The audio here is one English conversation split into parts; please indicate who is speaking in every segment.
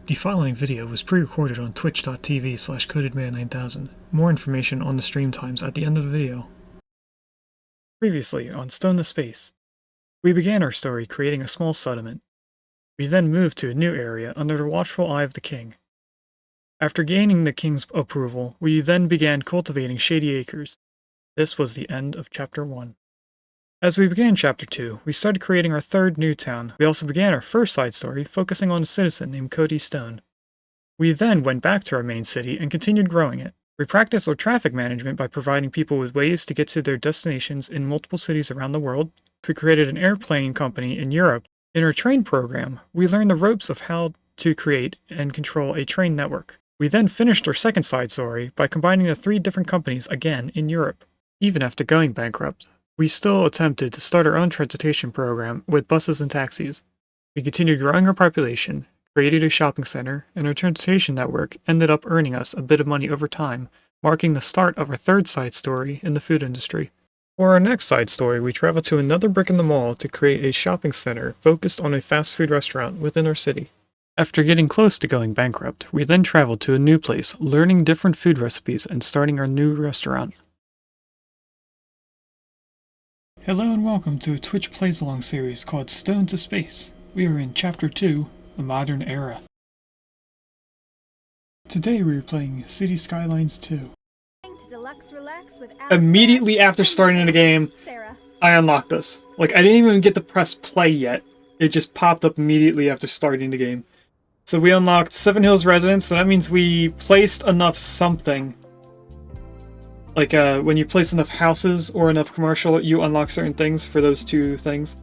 Speaker 1: The following video was pre-recorded on twitch.tv/codedman9000. More information on the stream times at the end of the video. Previously on Stone to Space, we began our story creating a small settlement. We then moved to a new area under the watchful eye of the king. After gaining the king's approval, we then began cultivating Shady Acres. This was the end of Chapter 1. As we began Chapter 2, we started creating our third new town. We also began our first side story, focusing on a citizen named Cody Stone. We then went back to our main city and continued growing it. We practiced our traffic management by providing people with ways to get to their destinations in multiple cities around the world. We created an airplane company in Europe. In our train program, we learned the ropes of how to create and control a train network. We then finished our second side story by combining the 3 different companies again in Europe. Even after going bankrupt, we still attempted to start our own transportation program with buses and taxis. We continued growing our population, created a shopping center, and our transportation network ended up earning us a bit of money over time, marking the start of our third side story in the food industry. For our next side story, we traveled to another brick in the mall to create a shopping center focused on a fast food restaurant within our city. After getting close to going bankrupt, we then traveled to a new place, learning different food recipes and starting our new restaurant. Hello and welcome to a Twitch Plays Along series called Stone to Space. We are in Chapter 2, The Modern Era. Today we are playing City Skylines 2. Immediately after starting the game, I unlocked this. Like, I didn't even get to press play yet. It just popped up immediately after starting the game. So we unlocked Seven Hills Residence, so that means we placed enough something. Like, when you place enough houses or enough commercial, you unlock certain things for those 2 things.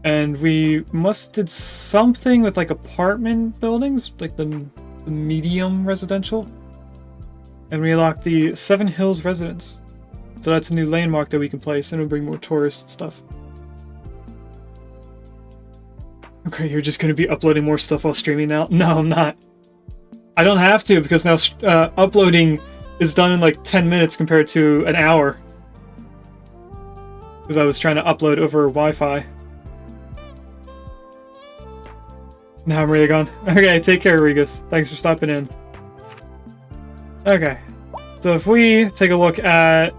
Speaker 1: And we must did something with, like, apartment buildings, like the medium residential. And we unlocked the Seven Hills Residence. So that's a new landmark that we can place, and it'll bring more tourists and stuff. Okay, you're just gonna be uploading more stuff while streaming now? No, I'm not. I don't have to, because now uploading is done in like 10 minutes compared to an hour. Because I was trying to upload over Wi-Fi. Now I'm really gone. Okay, take care, Regus. Thanks for stopping in. Okay. So if we take a look at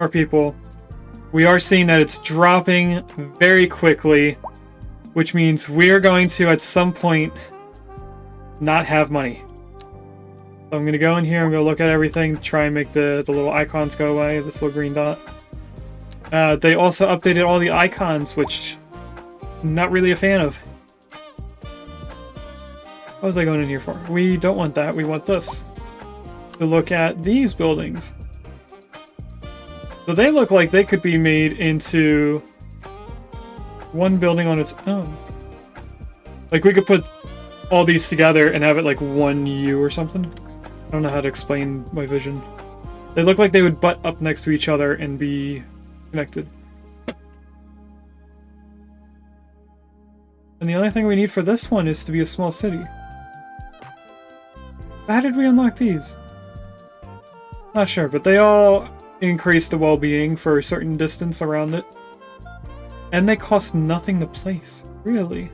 Speaker 1: our people, we are seeing that it's dropping very quickly, which means we're going to, at some point, not have money. So I'm going to go in here, I'm going to look at everything, try and make the little icons go away, this little green dot. They also updated all the icons, which I'm not really a fan of. What was I going in here for? We don't want that, we want this. To look at these buildings. So they look like they could be made into one building on its own. Like, we could put all these together and have it like one U or something. I don't know how to explain my vision. They look like they would butt up next to each other and be connected. And the only thing we need for this one is to be a small city. How did we unlock these? Not sure, but they all increase the well-being for a certain distance around it. And they cost nothing to place. Really?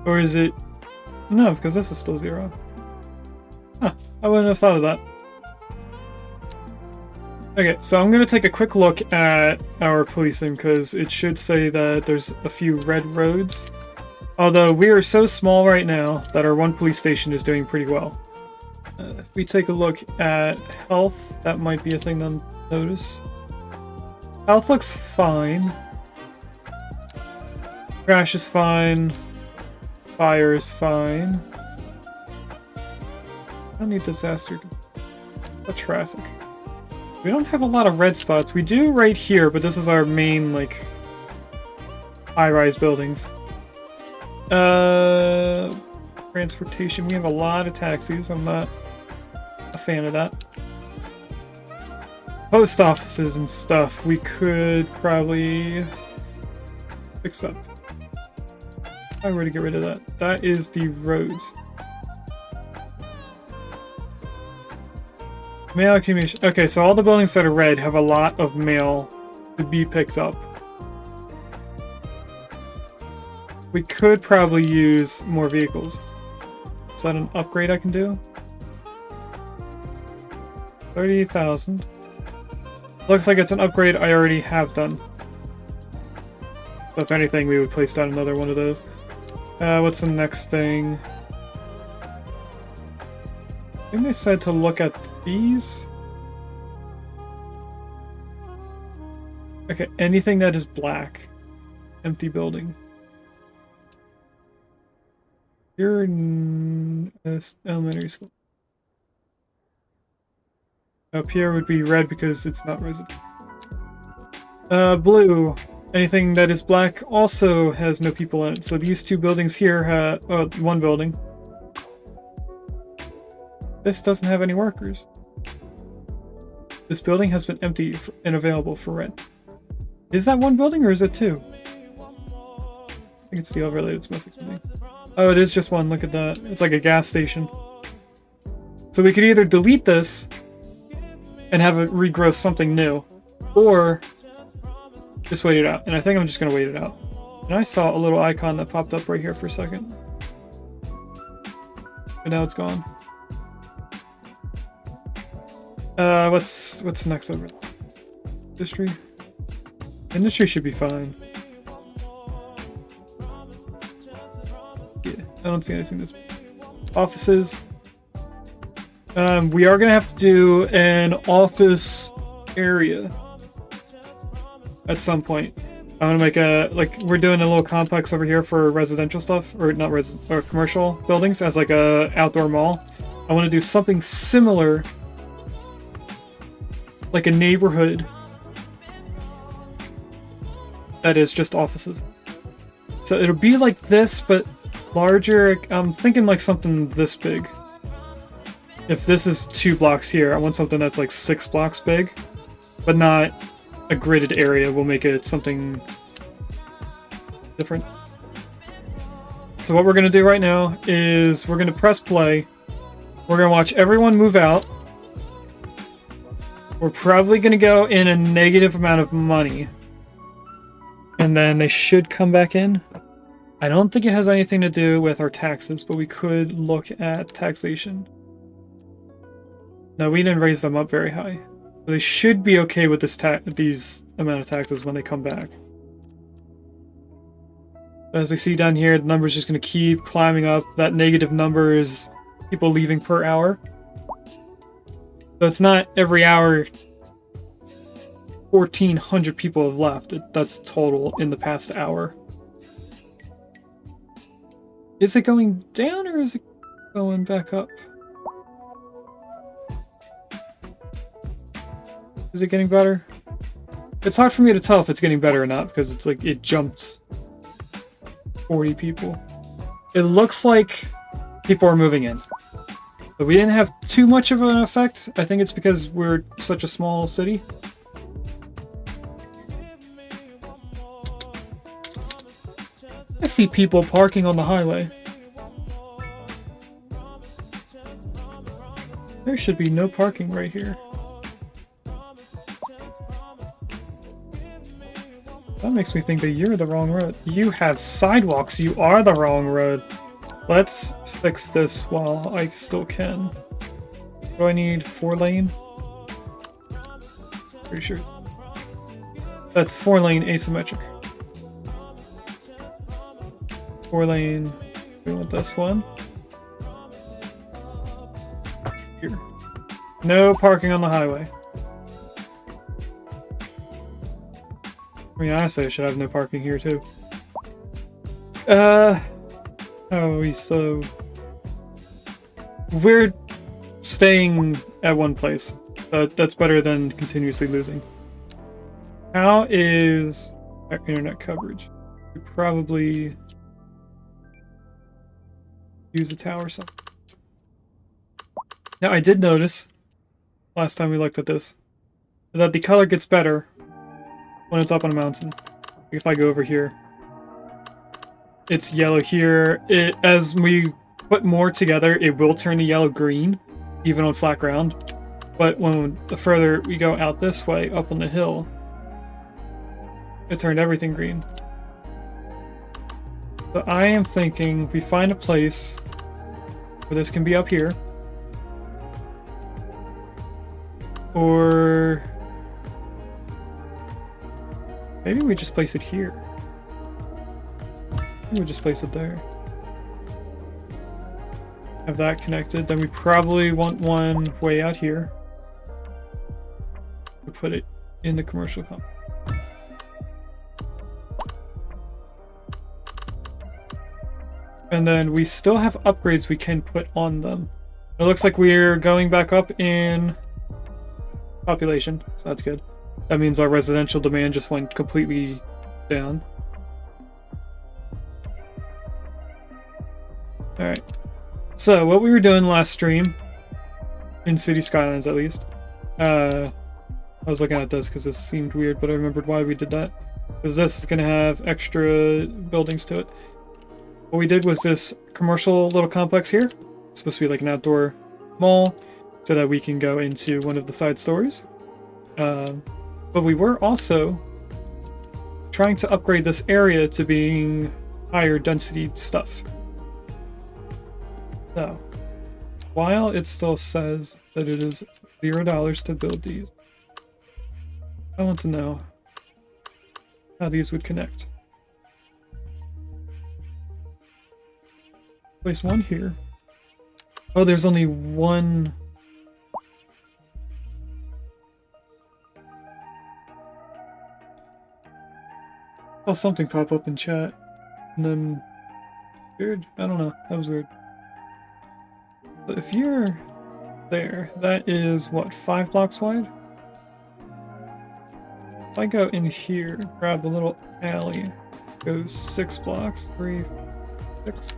Speaker 1: Or is it... No, because this is still 0. Huh, I wouldn't have thought of that. Okay, so I'm going to take a quick look at our policing, because it should say that there's a few red roads. Although we are so small right now that our one police station is doing pretty well. If we take a look at health, that might be a thing to notice. Health looks fine. Crash is fine. Fire is fine. I don't need disaster. What traffic? We don't have a lot of red spots. We do right here, but this is our main, like, high-rise buildings. Transportation. We have a lot of taxis. I'm not a fan of that. Post offices and stuff. We could probably fix up. I already get rid of that. That is the roads. Mail accumulation. Okay, so all the buildings that are red have a lot of mail to be picked up. We could probably use more vehicles. Is that an upgrade I can do? 30,000. Looks like it's an upgrade I already have done. So if anything, we would place down another one of those. What's the next thing? I think they said to look at these. Okay, anything that is black. Empty building. You're in elementary school. Up here would be red because it's not resident. Blue. Anything that is black also has no people in it. So these two buildings here have... one building. This doesn't have any workers. This building has been empty and available for rent. Is that one building or is it two? I think it's the overlay that's mostly something. Oh, it is just one. Look at that. It's like a gas station. So we could either delete this and have it regrow something new, or just wait it out. And I think I'm just going to wait it out. And I saw a little icon that popped up right here for a second. And now it's gone. What's next over? Industry? Industry should be fine. Yeah, I don't see anything that's... Offices. We are gonna have to do an office area at some point. I'm gonna make a, like, we're doing a little complex over here for residential stuff, or not or commercial buildings as like a outdoor mall. I want to do something similar, like a neighborhood that is just offices. So it'll be like this, but larger. I'm thinking like something this big. If this is 2 blocks here, I want something that's like 6 blocks big, but not a gridded area. We'll make it something different. So what we're going to do right now is we're going to press play. We're going to watch everyone move out. We're probably going to go in a negative amount of money. And then they should come back in. I don't think it has anything to do with our taxes, but we could look at taxation. No, we didn't raise them up very high. They should be okay with this these amount of taxes when they come back. As we see down here, the number's just going to keep climbing up. That negative number is people leaving per hour. So it's not every hour 1,400 people have left. That's total in the past hour. Is it going down or is it going back up? Is it getting better? It's hard for me to tell if it's getting better or not because it's like it jumped 40 people. It looks like people are moving in. But we didn't have too much of an effect. I think it's because we're such a small city. I see people parking on the highway. There should be no parking right here. That makes me think that you're the wrong road. You have sidewalks. You are the wrong road. Let's fix this while I still can. Do I need 4-lane? Pretty sure it's... That's 4-lane asymmetric. 4-lane... We want this one. Here. No parking on the highway. I mean, honestly, I should have no parking here, too. Oh, so... We're staying at one place. That's better than continuously losing. How is our internet coverage? We probably use a tower or something. Now, I did notice, last time we looked at this, that the color gets better when it's up on a mountain. If I go over here, it's yellow here. As we put more together, it will turn the yellow green, even on flat ground. But when the further we go out this way, up on the hill, it turned everything green. So I am thinking we find a place where this can be up here. Or maybe we just place it here. Maybe we just place it there. Have that connected. Then we probably want one way out here. We put it in the commercial complex. And then we still have upgrades we can put on them. It looks like we're going back up in population, so that's good. That means our residential demand just went completely down. Alright. So, what we were doing last stream, in City Skylines at least, I was looking at this because this seemed weird, but I remembered why we did that. Because this is going to have extra buildings to it. What we did was this commercial little complex here. It's supposed to be like an outdoor mall, so that we can go into one of the side stories. But we were also trying to upgrade this area to being higher density stuff. So, while it still says that it is $0 to build these, I want to know how these would connect. Place one here. Oh, there's only one. Oh, something pop up in chat. And then... weird? I don't know. That was weird. But if you're there, that is, what, 5 blocks wide? If I go in here, grab a little alley, go 6 blocks, 3, 6,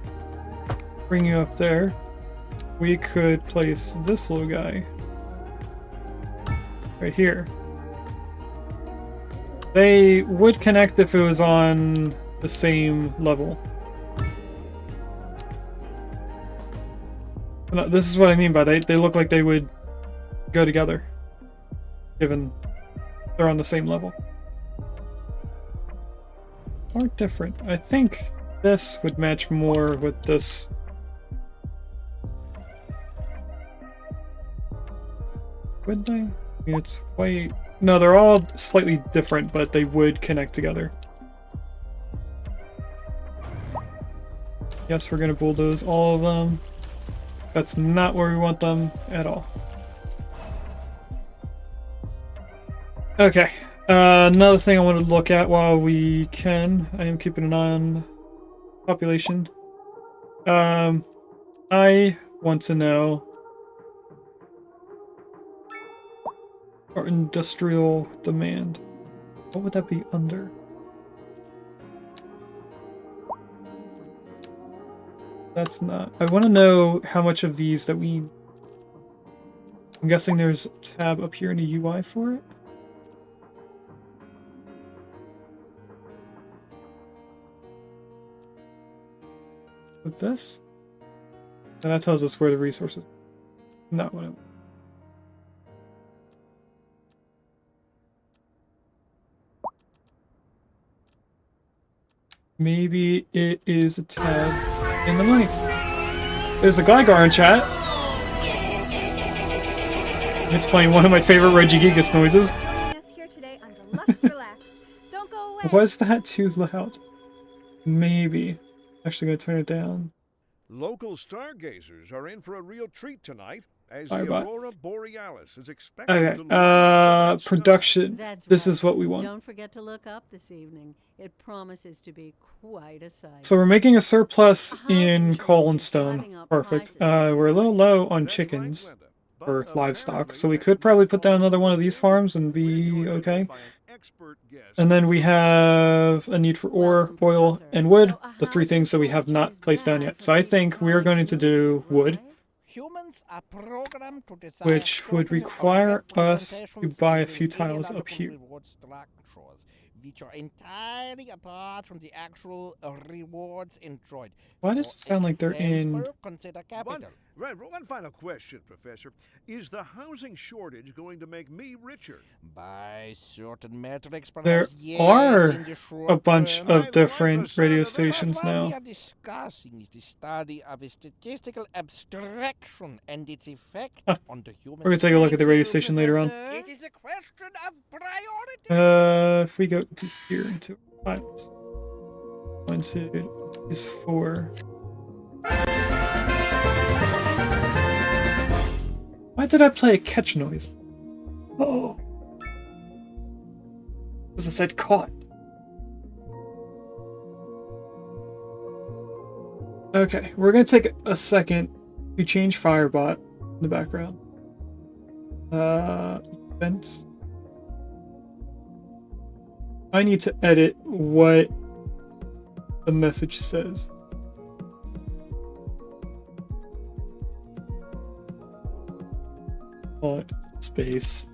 Speaker 1: bring you up there, we could place this little guy right here. They would connect if it was on the same level. No, this is what I mean by they look like they would go together, given they're on the same level. Or different. I think this would match more with this. Would they? I mean, it's quite... No, they're all slightly different, but they would connect together. Yes, we're gonna bulldoze all of them. That's not where we want them at all. Okay, another thing I want to look at while we can, I am keeping an eye on population. I want to know our industrial demand. What would that be under? That's not... I want to know how much of these that we... I'm guessing there's a tab up here in the UI for it. With this? And that tells us where the resources... Not what I want. Maybe it is a tab in the money. There's a Gligar in chat. It's playing one of my favorite Regigigas noises.
Speaker 2: Here today on Deluxe Relax. Don't go away.
Speaker 1: Was that too loud? Maybe. Actually gonna turn it down.
Speaker 3: Local stargazers are in for a real treat tonight as
Speaker 1: Sorry,
Speaker 3: the
Speaker 1: bot.
Speaker 3: Aurora Borealis is expected
Speaker 1: Okay,
Speaker 3: to look
Speaker 1: production.
Speaker 4: That's
Speaker 1: This
Speaker 4: right.
Speaker 1: is what we want.
Speaker 4: Don't forget to look up this evening. It promises to be quite a sight.
Speaker 1: So we're making a surplus in coal and stone. Perfect. We're a little low on chickens or livestock, so we could probably put down another one of these farms and be okay. And then we have a need for ore, oil, and wood, the 3 things that we have not placed down yet. So I think we're going to do wood, which would require us to buy a few tiles up here.
Speaker 5: Which are entirely apart from the actual rewards enjoyed.
Speaker 1: Why does it sound like they're in...
Speaker 5: Consider capital.
Speaker 3: Right, one final question, Professor. Is the housing shortage going to make me richer?
Speaker 5: By certain metrics,
Speaker 1: There
Speaker 5: perhaps yes,
Speaker 1: are
Speaker 5: in the short
Speaker 1: a bunch
Speaker 5: term.
Speaker 3: I
Speaker 1: of
Speaker 3: like the
Speaker 1: different
Speaker 3: sound
Speaker 1: radio
Speaker 3: of that.
Speaker 5: But
Speaker 1: stations
Speaker 5: what we
Speaker 1: now.
Speaker 5: are discussing is the study of a statistical abstraction and its effect
Speaker 1: Huh.
Speaker 5: on the human
Speaker 1: We're gonna take a look at the
Speaker 4: Thank
Speaker 1: radio
Speaker 4: you,
Speaker 1: station later on.
Speaker 4: Professor.
Speaker 5: It is a question of priority.
Speaker 1: If we go to here into files, one, two, is 4. Why did I play a catch noise? Oh, because I said caught. Okay, we're gonna take a second to change Firebot in the background. Events. I need to edit what the message says. Space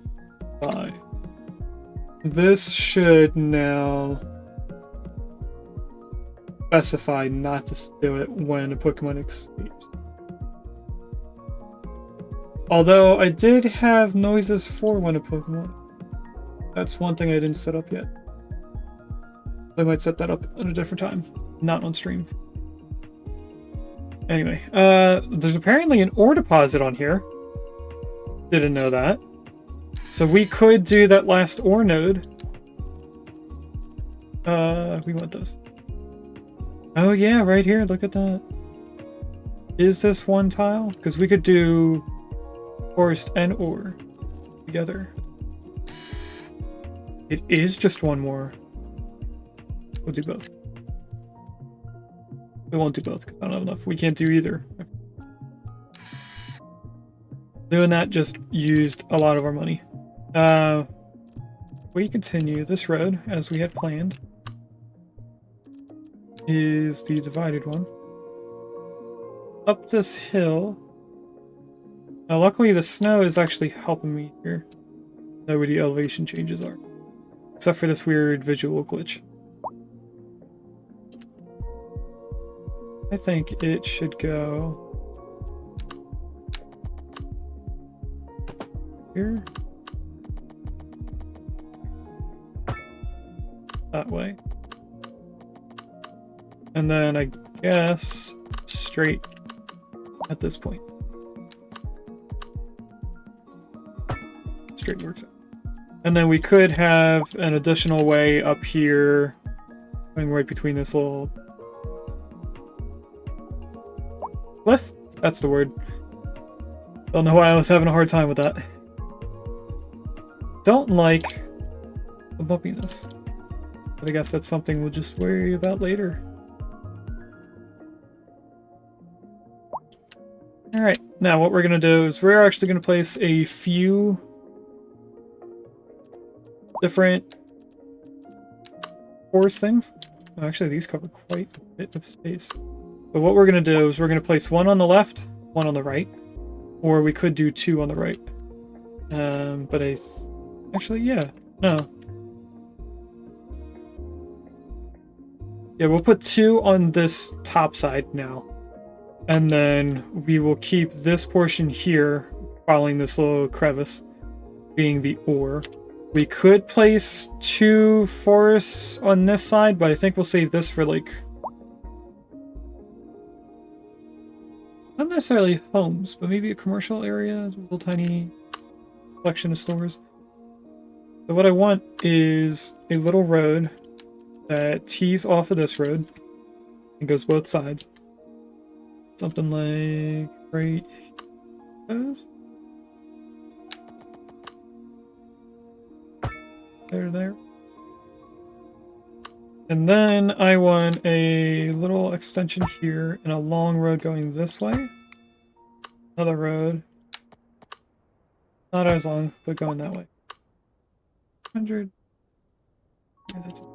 Speaker 1: 5. This should now specify not to do it when a Pokemon escapes. Although I did have noises for when a Pokemon. That's one thing I didn't set up yet. I might set that up at a different time, not on stream. Anyway, there's apparently an ore deposit on here. Didn't know that. So we could do that last ore node. We want this. Oh yeah, right here, look at that. Is this one tile? Because we could do forest and ore together. It is just one more. We'll do both. We won't do both because I don't have enough. We can't do either. Doing that just used a lot of our money. We continue this road as we had planned. Is the divided one. Up this hill. Now luckily the snow is actually helping me here. Know where the elevation changes are. Except for this weird visual glitch. I think it should go here. That way. And then I guess straight at this point. Straight works out. And then we could have an additional way up here going right between this little cliff? That's the word. Don't know why I was having a hard time with that. Don't like the bumpiness. But I guess that's something we'll just worry about later. Alright, now what we're going to do is we're actually going to place a few different forest things. Well, actually, these cover quite a bit of space. But what we're going to do is we're going to place one on the left, one on the right. Or we could do 2 on the right. But actually, yeah, no. Yeah, we'll put 2 on this top side now. And then we will keep this portion here, following this little crevice, being the ore. We could place 2 forests on this side, but I think we'll save this for, like, not necessarily homes, but maybe a commercial area, a little tiny collection of stores. So what I want is a little road that tees off of this road and goes both sides. Something like right there. And then I want a little extension here and a long road going this way. Another road. Not as long, but going that way. 100. Yeah, that's it.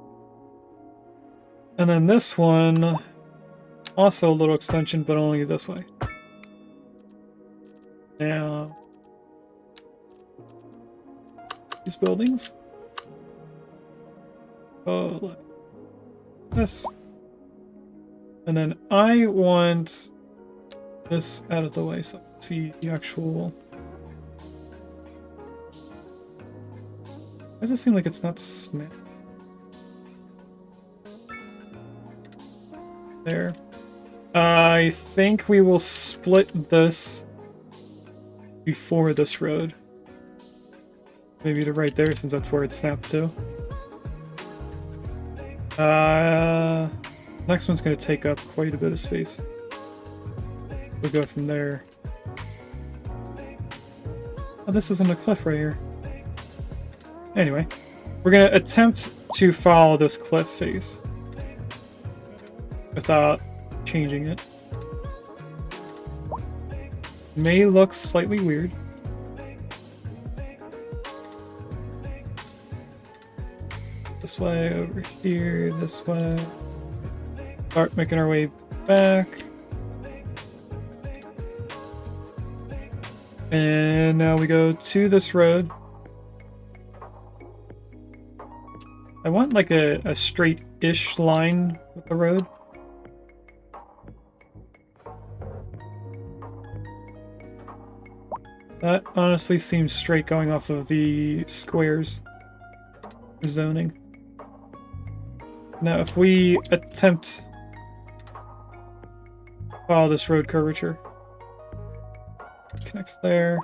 Speaker 1: And then this one, also a little extension, but only this way. Now, these buildings. Oh, like this. And then I want this out of the way so I can see the actual... Why does it seem like it's not snapped? There. I think we will split this before this road. Maybe to right there, since that's where it snapped to. Next one's going to take up quite a bit of space. We'll go from there. Oh, this isn't a cliff right here. Anyway, we're going to attempt to follow this cliff face without changing it. May look slightly weird. This way, over here, this way. Start making our way back. And now we go to this road. I want like a straight-ish line with the road. That honestly seems straight going off of the squares zoning. Now if we attempt to follow this road curvature, connects there,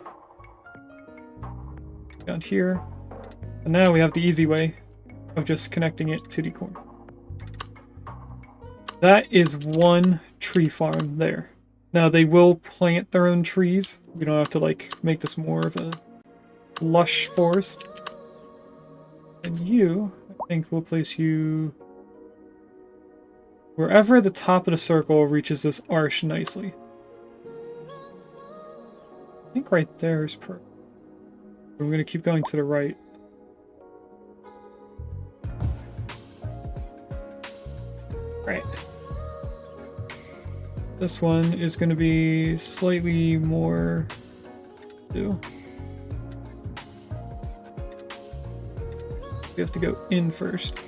Speaker 1: down here, and now we have the easy way of just connecting it to the corner. That is one tree farm there. Now they will plant their own trees. We don't have to like make this more of a lush forest. And you, I think we'll place you wherever the top of the circle reaches this arch nicely. I think right there is perfect. We're going to keep going to the right. Right. This one is going to be slightly more... We have to go in first.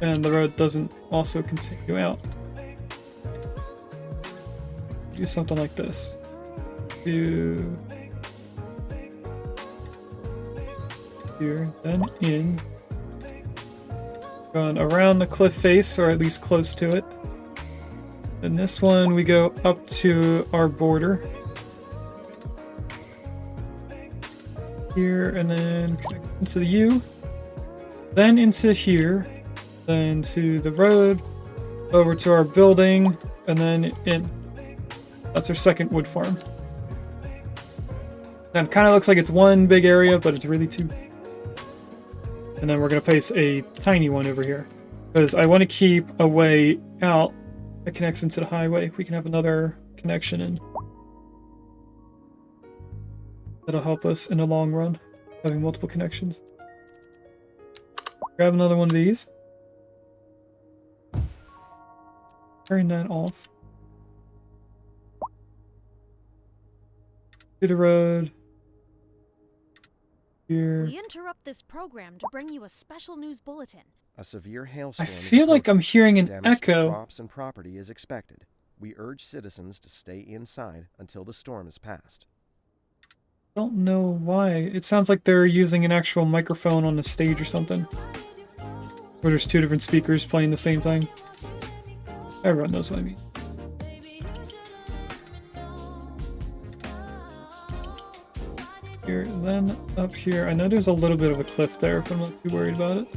Speaker 1: And the road doesn't also continue out. Do something like this. Do... here, then in. Going around the cliff face, or at least close to it. And this one, we go up to our border. Here, and then connect into the U. Then into here. Then to the road. Over to our building. And then in. That's our second wood farm. And it kind of looks like it's one big area, but it's really two. And then we're going to place a tiny one over here. Because I want to keep a way out that connects into the highway. We can have another connection in. That'll help us in the long run, having multiple connections. Grab another one of these. Turn that off. To the road. Here.
Speaker 2: We interrupt this program to bring you a special news bulletin.
Speaker 6: A severe
Speaker 1: I
Speaker 6: hailstorm
Speaker 1: feel like I'm hearing an
Speaker 6: damage to
Speaker 1: echo.
Speaker 6: crops and property is expected. We urge citizens to stay inside until the storm is past.
Speaker 1: Don't know why. It sounds like they're using an actual microphone on the stage or something. Where there's two different speakers playing the same thing. Everyone knows what I mean. Here, then up here. I know there's a little bit of a cliff there, but I'm not too worried about it.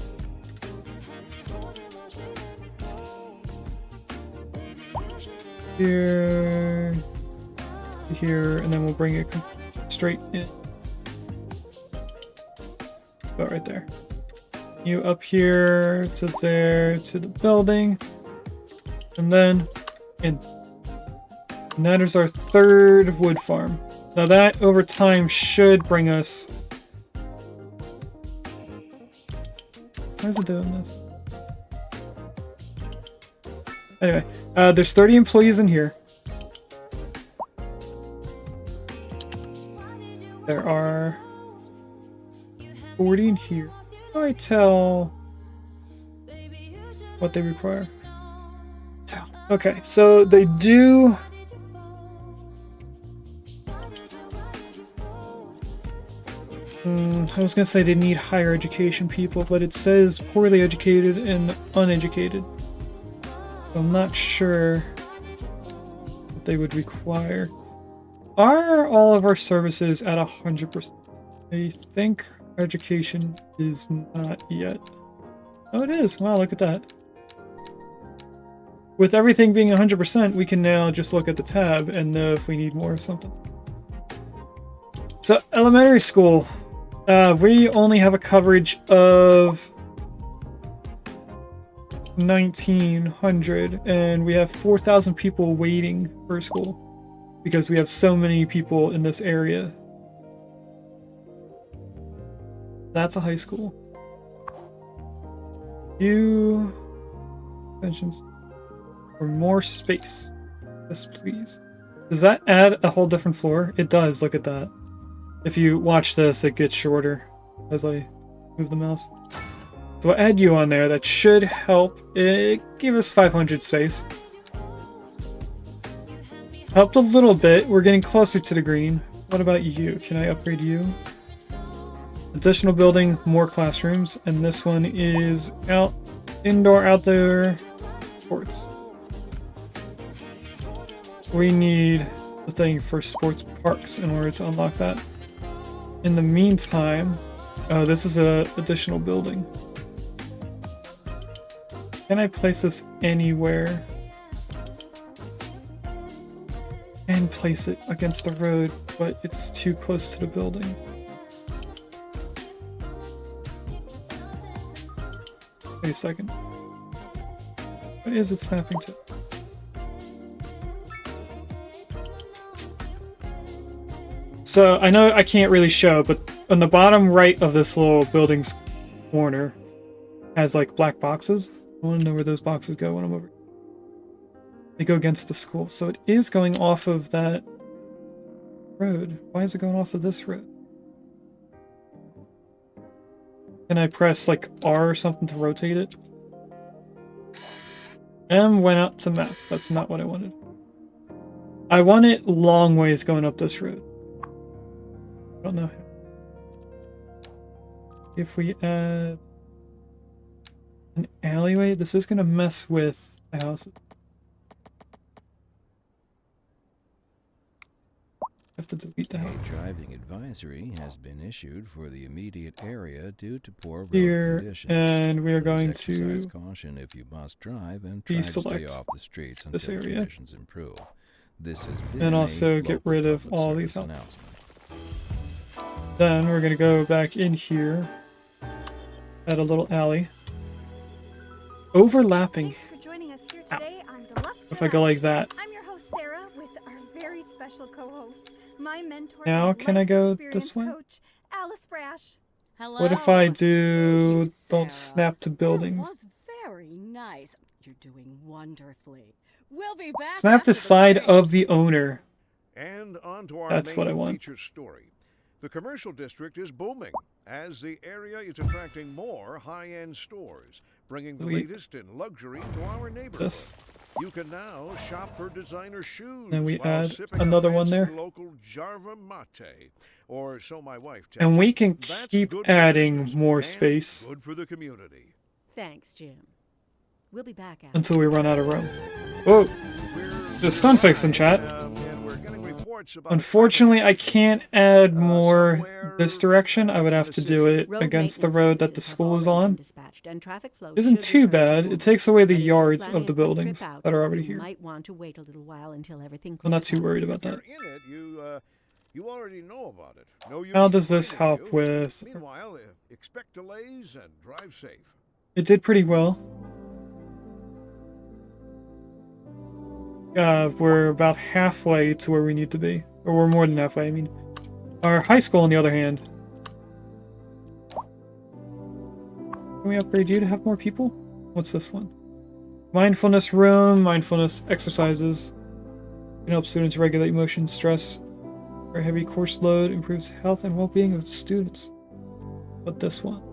Speaker 1: Here, here, and then we'll bring it straight in. About right there. You up here to there to the building, and then in. And that is our third wood farm. Now that over time should bring us... Why is it doing this? Anyway, there's 30 employees in here. There are 40 in here. How do I tell what they require? Tell. Okay, so they do. I was gonna say they need higher education people, but it says poorly educated and uneducated. So I'm not sure what they would require. Are all of our services at 100%? I think education is not yet. Oh, it is. Wow, look at that. With everything being 100%, we can now just look at the tab and know if we need more or something. So, elementary school. We only have a coverage of 1,900, and we have 4,000 people waiting for school because we have so many people in this area. That's a high school. You mentions for more space. Yes, please. Does that add a whole different floor? It does. Look at that. If you watch this, it gets shorter as I move the mouse. So I'll add you on there. That should help it give us 500 space. Helped a little bit. We're getting closer to the green. What about you? Can I upgrade you? Additional building, more classrooms, and this one is indoor, outdoor sports. We need the thing for sports parks in order to unlock that. In the meantime, this is an additional building. Can I place this anywhere? And place it against the road, but it's too close to the building. Wait a second. What is it snapping to? So I know I can't really show, but on the bottom right of this little building's corner has like black boxes. I want to know where those boxes go when I'm over. They go against the school, so it is going off of that road. Why is it going off of this road? Can I press like R or something to rotate it? M went out to map. That's not what I wanted. I want it long ways going up this road. I don't know. If we add an alleyway, this is going to mess with the houses. I have to delete the house.
Speaker 7: A driving advisory has been issued for the immediate area due to poor road
Speaker 1: Here,
Speaker 7: conditions.
Speaker 1: and we are
Speaker 7: Please
Speaker 1: going
Speaker 7: exercise
Speaker 1: to
Speaker 7: caution if you must drive and try to stay
Speaker 1: deselect
Speaker 7: off the streets
Speaker 1: this
Speaker 7: until
Speaker 1: area.
Speaker 7: conditions improve. This has been
Speaker 1: And
Speaker 7: a
Speaker 1: also get
Speaker 7: local
Speaker 1: rid of
Speaker 7: public
Speaker 1: all these
Speaker 7: service
Speaker 1: houses.
Speaker 7: announcement.
Speaker 1: Then we're going to go back in here at a little alley. Overlapping.
Speaker 2: Thanks for joining us here today on Deluxe
Speaker 1: If I go like
Speaker 2: Relax.
Speaker 1: that.
Speaker 2: I'm your host Sarah with our very special co-host, my mentor.
Speaker 1: Now,
Speaker 2: and
Speaker 1: can I
Speaker 2: life
Speaker 1: go
Speaker 2: experience
Speaker 1: this way?
Speaker 2: Coach, Alice Brash.
Speaker 4: Hello.
Speaker 1: What if I
Speaker 4: Thank
Speaker 1: do
Speaker 4: you,
Speaker 1: don't
Speaker 4: Sarah.
Speaker 1: snap to
Speaker 4: That
Speaker 1: buildings?
Speaker 4: was very nice. You're doing wonderfully. We'll be back.
Speaker 1: Snap
Speaker 4: after
Speaker 1: to
Speaker 4: the
Speaker 1: side
Speaker 4: break.
Speaker 1: of the owner.
Speaker 3: And on to our
Speaker 1: That's
Speaker 3: main
Speaker 1: what I want.
Speaker 3: feature story. The commercial district is booming as the area is attracting more high-end stores, bringing the
Speaker 1: Delete
Speaker 3: latest in luxury to our neighborhood.
Speaker 1: This.
Speaker 3: You can now shop for designer shoes.
Speaker 1: Then we
Speaker 3: while
Speaker 1: add
Speaker 3: sipping a
Speaker 1: another one
Speaker 3: fancy
Speaker 1: there.
Speaker 3: Local Jarva mate, or so my wife tells
Speaker 1: And
Speaker 3: me.
Speaker 1: we can
Speaker 3: That's
Speaker 1: keep
Speaker 3: good for
Speaker 1: adding
Speaker 3: business
Speaker 1: more
Speaker 3: and
Speaker 1: space
Speaker 3: Good for the community.
Speaker 4: Thanks, Jim. We'll be back after.
Speaker 1: until we run out of room. Oh, just stun fix in chat.
Speaker 3: And we're getting reports about
Speaker 1: Unfortunately, I can't add more
Speaker 3: somewhere
Speaker 1: this direction. I would have to do it
Speaker 4: Road
Speaker 1: against the
Speaker 4: maintenance
Speaker 1: road that the
Speaker 4: services have
Speaker 1: school is
Speaker 4: already been
Speaker 1: on.
Speaker 4: dispatched, and traffic flow
Speaker 1: Isn't
Speaker 4: should
Speaker 1: too
Speaker 4: return to
Speaker 1: bad.
Speaker 4: normal.
Speaker 1: It takes away the
Speaker 4: But if you're
Speaker 1: yards
Speaker 4: planning
Speaker 1: of the
Speaker 4: a quick trip
Speaker 1: buildings
Speaker 4: out,
Speaker 1: that are already
Speaker 4: you
Speaker 1: here.
Speaker 4: might want to wait a little while until everything
Speaker 1: I'm not
Speaker 4: clears
Speaker 1: too
Speaker 4: up.
Speaker 1: worried about
Speaker 3: If
Speaker 1: that.
Speaker 3: you're in it, you already know about it. No use
Speaker 1: How does this
Speaker 3: reminding
Speaker 1: help
Speaker 3: you.
Speaker 1: with...
Speaker 3: Meanwhile, expect delays and drive safe.
Speaker 1: It did pretty well. We're about halfway to where we need to be. Or we're more than halfway, I mean. Our high school, on the other hand. Can we upgrade you to have more people? What's this one? Mindfulness room, mindfulness exercises. Can help students regulate emotion, stress. Our heavy course load improves health and well-being of the students. But this one.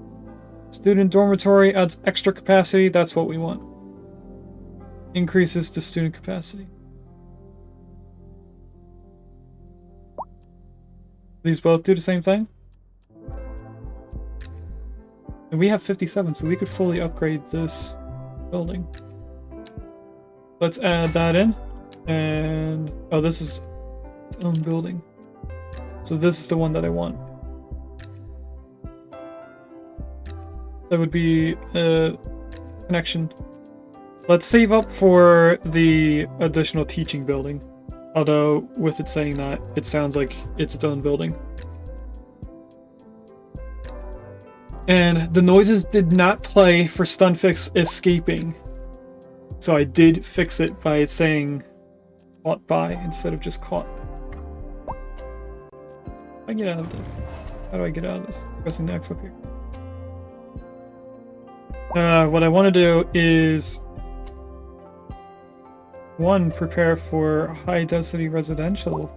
Speaker 1: Student dormitory adds extra capacity, that's what we want. increases the student capacity. These both do the same thing? And we have 57, so we could fully upgrade this building. Let's add that in. And oh, this is its own building. So this is the one that I want. That would be a connection. Let's save up for the additional teaching building. Although, with it saying that, it sounds like it's its own building. And the noises did not play for Stunfix escaping. So I did fix it by saying caught by instead of just caught. I get out of this. How do I get out of this? Pressing the X up here. What I want to do is one, prepare for high density residential.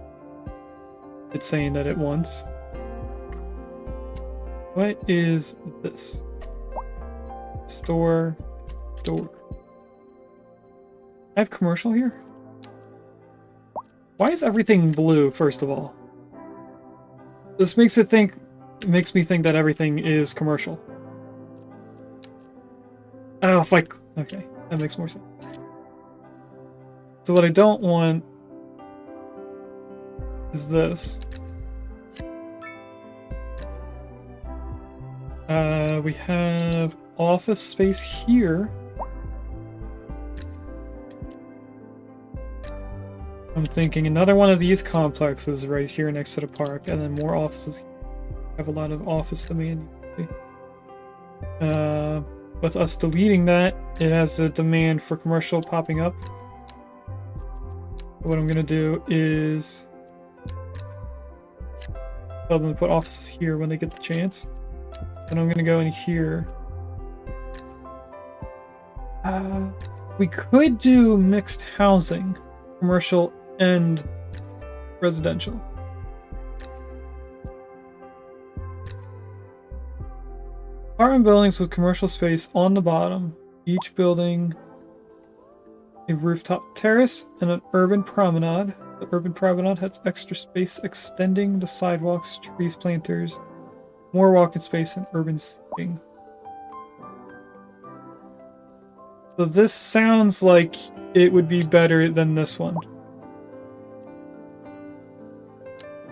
Speaker 1: It's saying that it wants. What is this? Store, door. I have commercial here? Why is everything blue, first of all? This makes me think that everything is commercial. Oh, if I... Okay, that makes more sense. So what I don't want is this. We have office space here. I'm thinking another one of these complexes right here next to the park, and then more offices. I have a lot of office demand. With us deleting that, it has a demand for commercial popping up. What I'm gonna do is tell them to put offices here when they get the chance. And I'm gonna go in here. We could do mixed housing, commercial and residential. Apartment buildings with commercial space on the bottom. Each building a rooftop terrace and an urban promenade. The urban promenade has extra space extending the sidewalks, trees, planters, more walking space, and urban seating. So this sounds like it would be better than this one.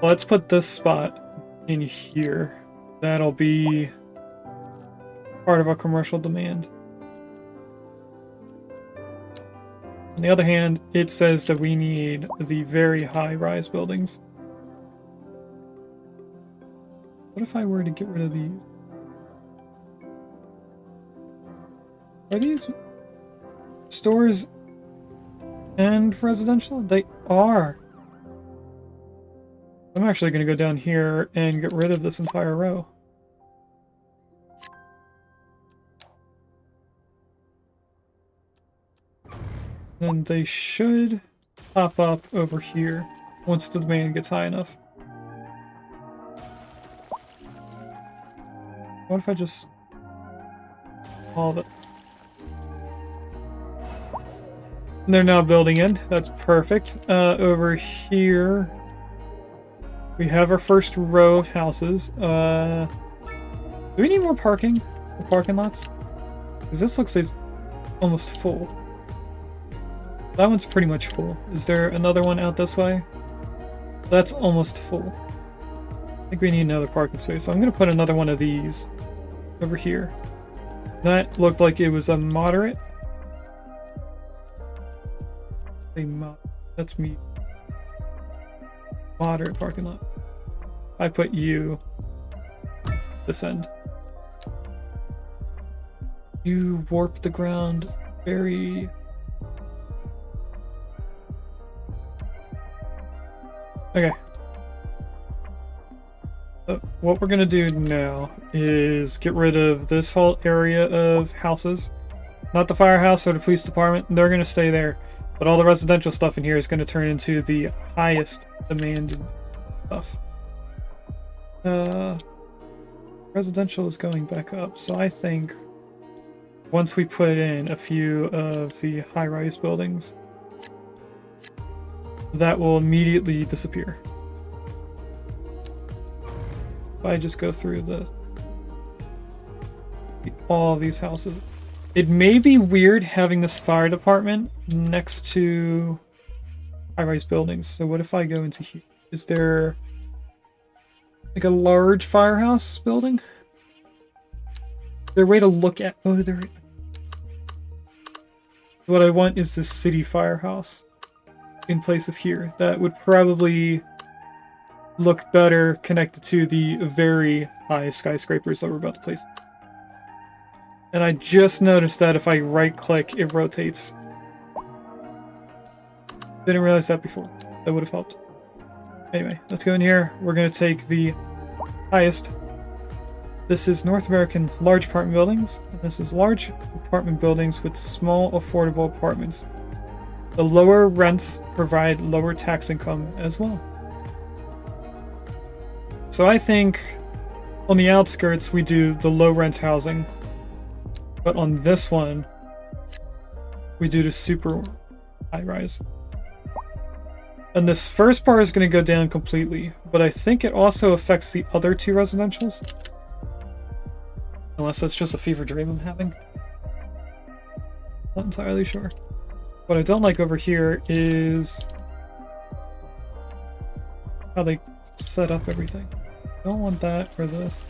Speaker 1: Let's put this spot in here. That'll be part of our commercial demand. On the other hand, it says that we need the very high-rise buildings. What if I were to get rid of these? Are these stores and residential? They are. I'm actually going to go down here and get rid of this entire row. Then they should pop up over here once the demand gets high enough. What if I just all of it? They're now building in. That's perfect. Over here, we have our first row of houses. Do we need more parking? For parking lots? Because this looks like it's almost full. That one's pretty much full. Is there another one out this way? That's almost full. I think we need another parking space. So I'm going to put another one of these over here. That looked like it was a moderate. That's me. Moderate parking lot. I put you this end. You warp the ground very... Okay. What we're gonna do now is get rid of this whole area of houses. Not the firehouse or the police department. They're gonna stay there. But all the residential stuff in here is gonna turn into the highest demanded stuff. Residential is going back up, so I think once we put in a few of the high-rise buildings, that will immediately disappear. If I just go through this, all these houses. It may be weird having this fire department next to high-rise buildings. So what if I go into here? Is there like a large firehouse building? Is there a way to look at? Oh, there. What I want is this city firehouse in place of here. That would probably look better connected to the very high skyscrapers that we're about to place. And I just noticed that if I right-click, it rotates. Didn't realize that before. That would have helped. Anyway, let's go in here. We're going to take the highest. This is North American large apartment buildings. And this is large apartment buildings with small, affordable apartments. The lower rents provide lower tax income as well. So I think on the outskirts we do the low rent housing. But on this one, we do the super high rise. And this first bar is going to go down completely, but I think it also affects the other two residentials. Unless that's just a fever dream I'm having. Not entirely sure. What I don't like over here is how they set up everything. I don't want that or this.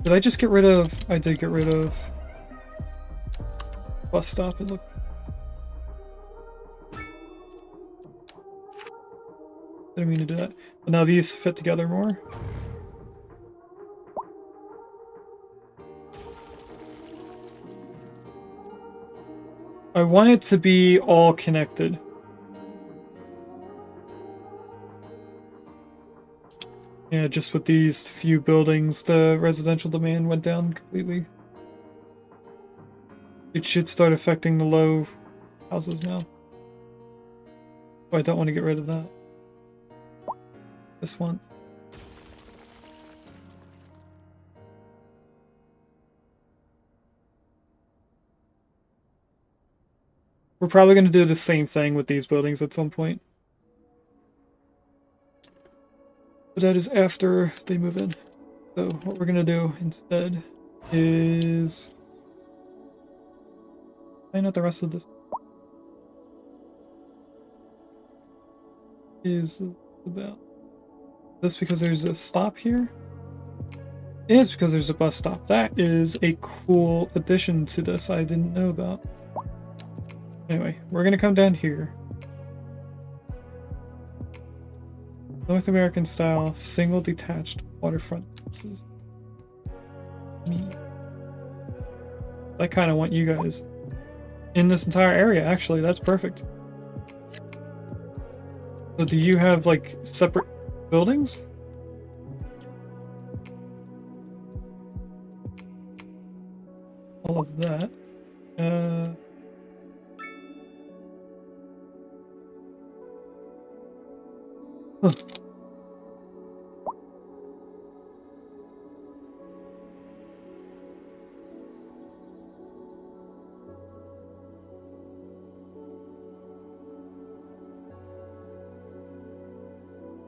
Speaker 1: Did I just get rid of... I did get rid of... bus stop, it looked... Didn't mean to do that. But now these fit together more. I want it to be all connected. Yeah, just with these few buildings, the residential demand went down completely. It should start affecting the low houses now. Oh, I don't want to get rid of that. This one. We're probably going to do the same thing with these buildings at some point. But that is after they move in. So what we're going to do instead is... find out the rest of this. Is about... this because there's a stop here? It is because there's a bus stop. That is a cool addition to this I didn't know about. Anyway, we're going to come down here. North American style, single detached waterfront houses. Me. I kind of want you guys in this entire area, actually. That's perfect. So do you have, like, separate buildings? All of that. Huh.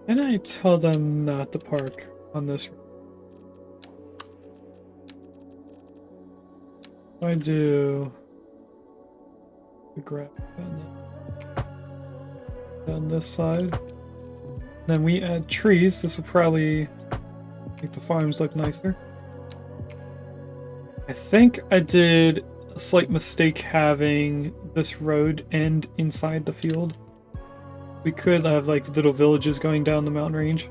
Speaker 1: Can I tell them not to park on this? I do the grab down this side. Then we add trees. This will probably make the farms look nicer. I think I did a slight mistake having this road end inside the field. We could have like little villages going down the mountain range.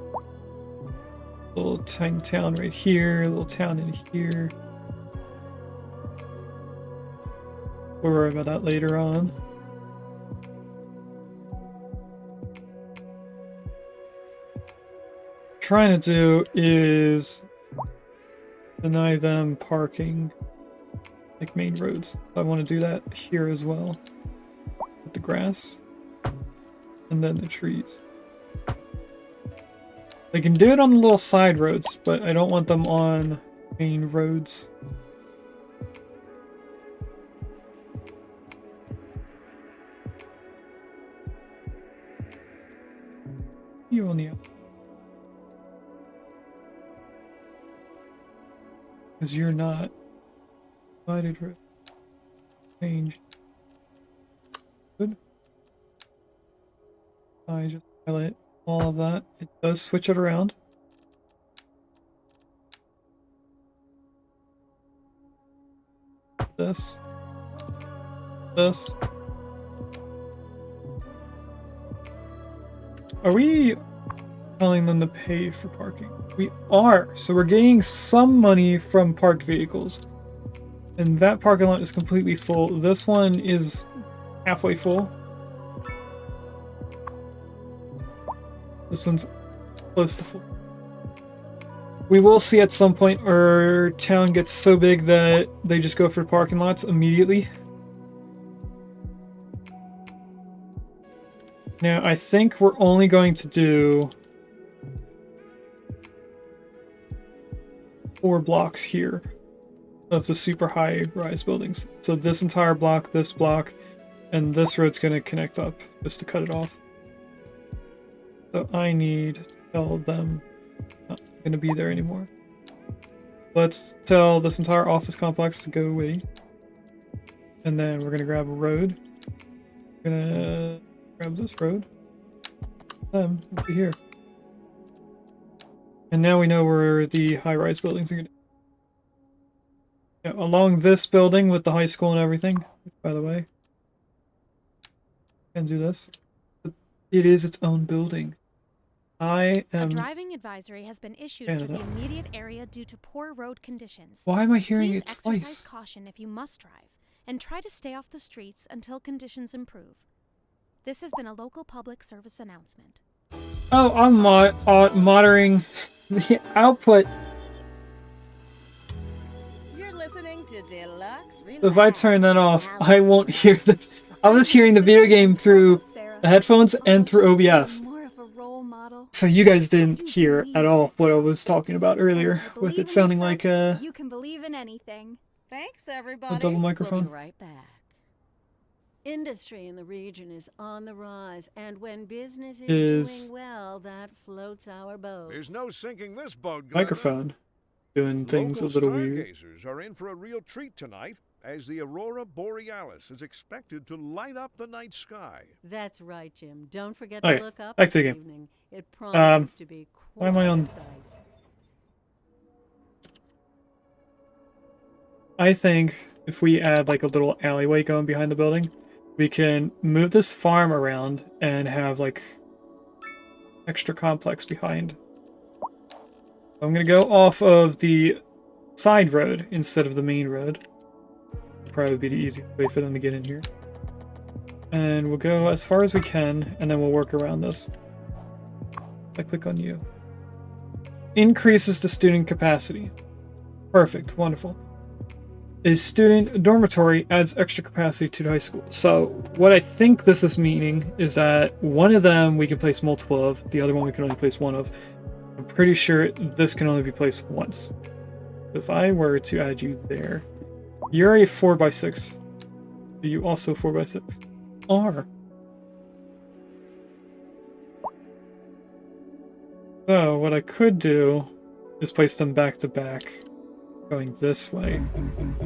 Speaker 1: A little tiny town right here, a little town in here. We'll worry about that later on. Trying to do is deny them parking like main roads. I want to do that here as well with the grass and then the trees. They can do it on the little side roads, but I don't want them on main roads. You on the outside. Because you're not divided road. Change. Good. I just highlight all of that. It does switch it around. This. This. Are we telling them to pay for parking? We are. So we're gaining some money from parked vehicles. And that parking lot is completely full. This one is halfway full. This one's close to full. We will see at some point our town gets so big that they just go for parking lots immediately. Now, I think we're only going to do 4 blocks here of the super high rise buildings. So this entire block, this block, and this road's going to connect up just to cut it off. So I need to tell them I'm not going to be there anymore. Let's tell this entire office complex to go away. And then we're going to grab a road. We're going to grab this road. Over here. And now we know where the high-rise buildings are going to be. Yeah, along this building with the high school and everything, which, by the way, can do this. It is its own building. I am...
Speaker 2: A driving advisory has been issued for the immediate area due to poor road conditions.
Speaker 1: Why am I hearing
Speaker 2: Please
Speaker 1: it twice?
Speaker 2: exercise caution if you must drive, and try to stay off the streets until conditions improve. This has been a local public service announcement.
Speaker 1: Oh, I'm monitoring the output.
Speaker 4: You're listening to Deluxe Relax.
Speaker 1: If I turn that off, I won't hear the... I was hearing the video game through the headphones and through OBS.
Speaker 2: More of a role model.
Speaker 1: So you guys didn't hear at all what I was talking about earlier, with it sounding like
Speaker 2: You can believe in anything.
Speaker 4: Thanks, everybody.
Speaker 1: a double microphone.
Speaker 4: We'll be right back. Industry in the region is on the rise, and when business is doing well, that floats our boats.
Speaker 3: There's no sinking this boat, Glenda.
Speaker 1: Microphone doing things
Speaker 3: Local
Speaker 1: a little weird.
Speaker 3: stargazers are in for a real treat tonight, as the aurora borealis is expected to light up the night sky.
Speaker 4: That's right, Jim. Don't forget
Speaker 1: Okay,
Speaker 4: to look up
Speaker 1: back to the
Speaker 4: this
Speaker 1: game.
Speaker 4: evening. It promises to be
Speaker 1: why am I
Speaker 4: quite
Speaker 1: on-
Speaker 4: a sight.
Speaker 1: I think if we add like a little alleyway going behind the building, we can move this farm around and have like extra complex behind. I'm gonna go off of the side road instead of the main road. Probably be the easiest way for them to get in here. And we'll go as far as we can, and then we'll work around this. I click on you. Increases the student capacity. Perfect, wonderful. A student dormitory adds extra capacity to the high school. So what I think this is meaning is that one of them we can place multiple of, the other one we can only place one of. I'm pretty sure this can only be placed once. If I were to add you there, you're a 4x6. Are you also 4x6? Are. So what I could do is place them back to back. Going this way.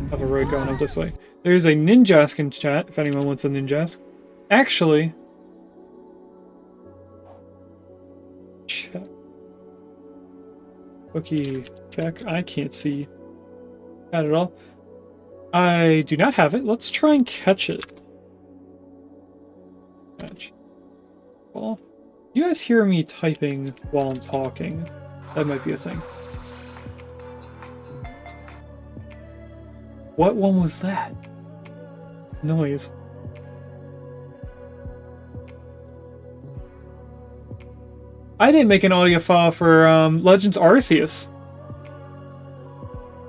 Speaker 1: Have a road going up this way. There's a Ninjask in chat, if anyone wants a Ninjask. Actually... Check. Cookie check. I can't see that at all. I do not have it. Let's try and catch it. Catch. Well, you guys hear me typing while I'm talking? That might be a thing. What one was that? Noise. I didn't make an audio file for Legends Arceus.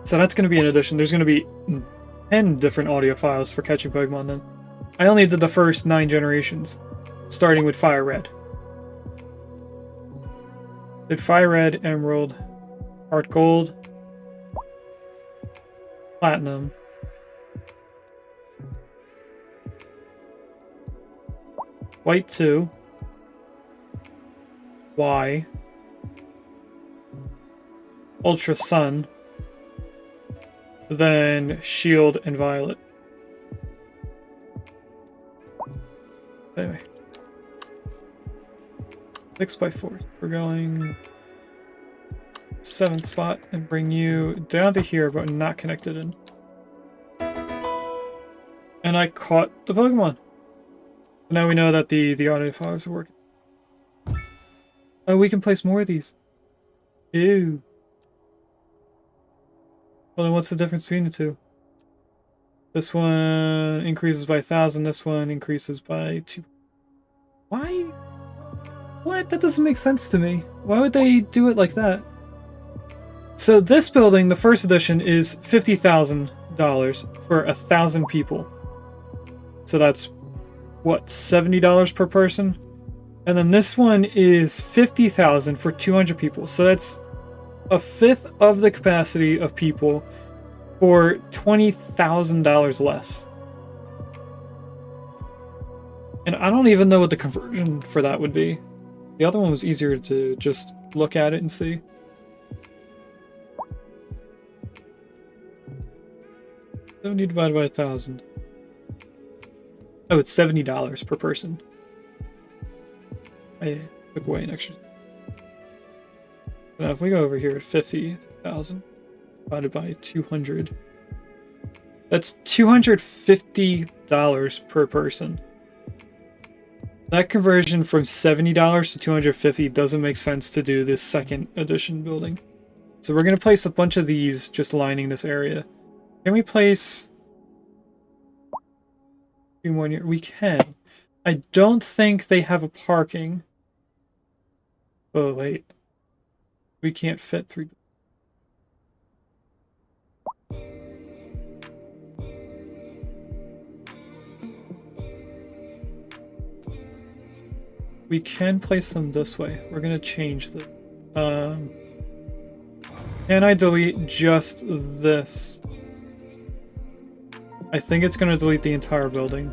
Speaker 1: So that's going to be an addition. There's going to be 10 different audio files for catching Pokemon then. I only did the first 9 generations, starting with Fire Red. Did fire red, emerald, heart gold, platinum. White 2. Y. Ultra sun. Then shield and violet. Anyway. 6x4. We're going 7th spot and bring you down to here, but not connected in. And I caught the Pokemon. Now we know that the auto files are working. Oh, we can place more of these. Ew. Well, then what's the difference between the two? This one increases by 1,000, this one increases by 2. Why? What? That doesn't make sense to me. Why would they do it like that? So this building, the first edition, is $50,000 for 1,000 people. So that's, what, $70 per person? And then this one is $50,000 for 200 people. So that's a fifth of the capacity of people for $20,000 less. And I don't even know what the conversion for that would be. The other one was easier to just look at it and see. $70 divided by 1,000. Oh, it's $70 per person. I took away an extra. Now, if we go over here at 50,000 divided by 200, that's $250 per person. That conversion from $70 to $250 doesn't make sense to do this second edition building. So we're going to place a bunch of these just lining this area. Can we place 2 more near? We can. I don't think they have a parking. Oh, wait. We can't fit 3. We can place them this way. We're gonna change the. Can I delete just this? I think it's gonna delete the entire building.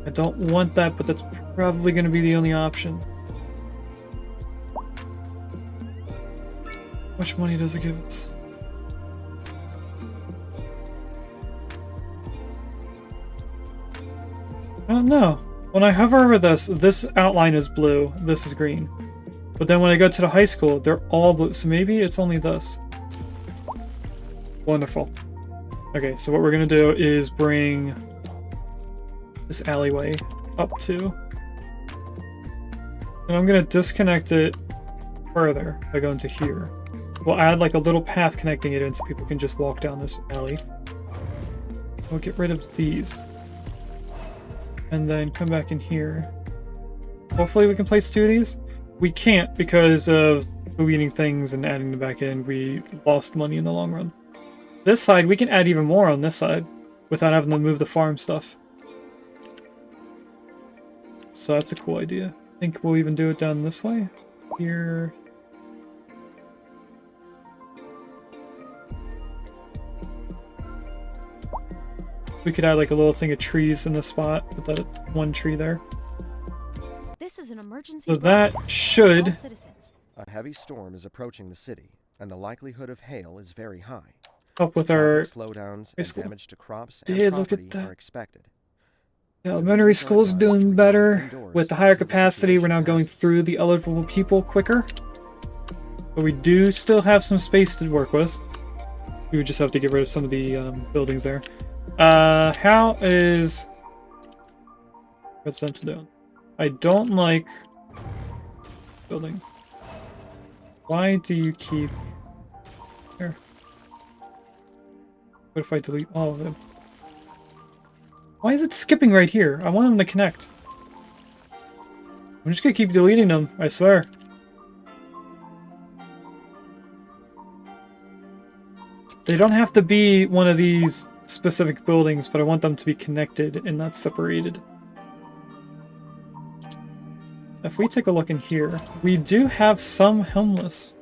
Speaker 1: I don't want that, but that's probably gonna be the only option. How much money does it give us? I don't know. When I hover over this, this outline is blue, this is green. But then when I go to the high school, they're all blue, so maybe it's only this. Wonderful. Okay, so what we're gonna do is bring this alleyway up to, and I'm gonna disconnect it further by going to here. We'll add like a little path connecting it in so people can just walk down this alley. We'll get rid of these. And then come back in here. Hopefully we can place 2 of these. We can't because of deleting things and adding them back in. We lost money in the long run. This side, we can add even more on this side without having to move the farm stuff. So that's a cool idea. I think we'll even do it down this way. Here. We could add like a little thing of trees in the spot with that one tree there.
Speaker 2: This is an emergency.
Speaker 1: So that should.
Speaker 6: A heavy storm is approaching the city, and the likelihood of hail is very high.
Speaker 1: Help with our
Speaker 6: slowdowns and damage to crops and
Speaker 1: look at
Speaker 6: property
Speaker 1: that.
Speaker 6: are expected.
Speaker 1: The elementary school's doing better. With the higher capacity, we're now going through the eligible people quicker. But we do still have some space to work with. We would just have to get rid of some of the buildings there. How is residential doing? I don't like buildings. Why do you keep here? What if I delete all of them? Why is it skipping right here? I want them to connect. I'm just gonna keep deleting them, I swear. They don't have to be one of these specific buildings, but I want them to be connected and not separated. if we take a look in here, we do have some homeless.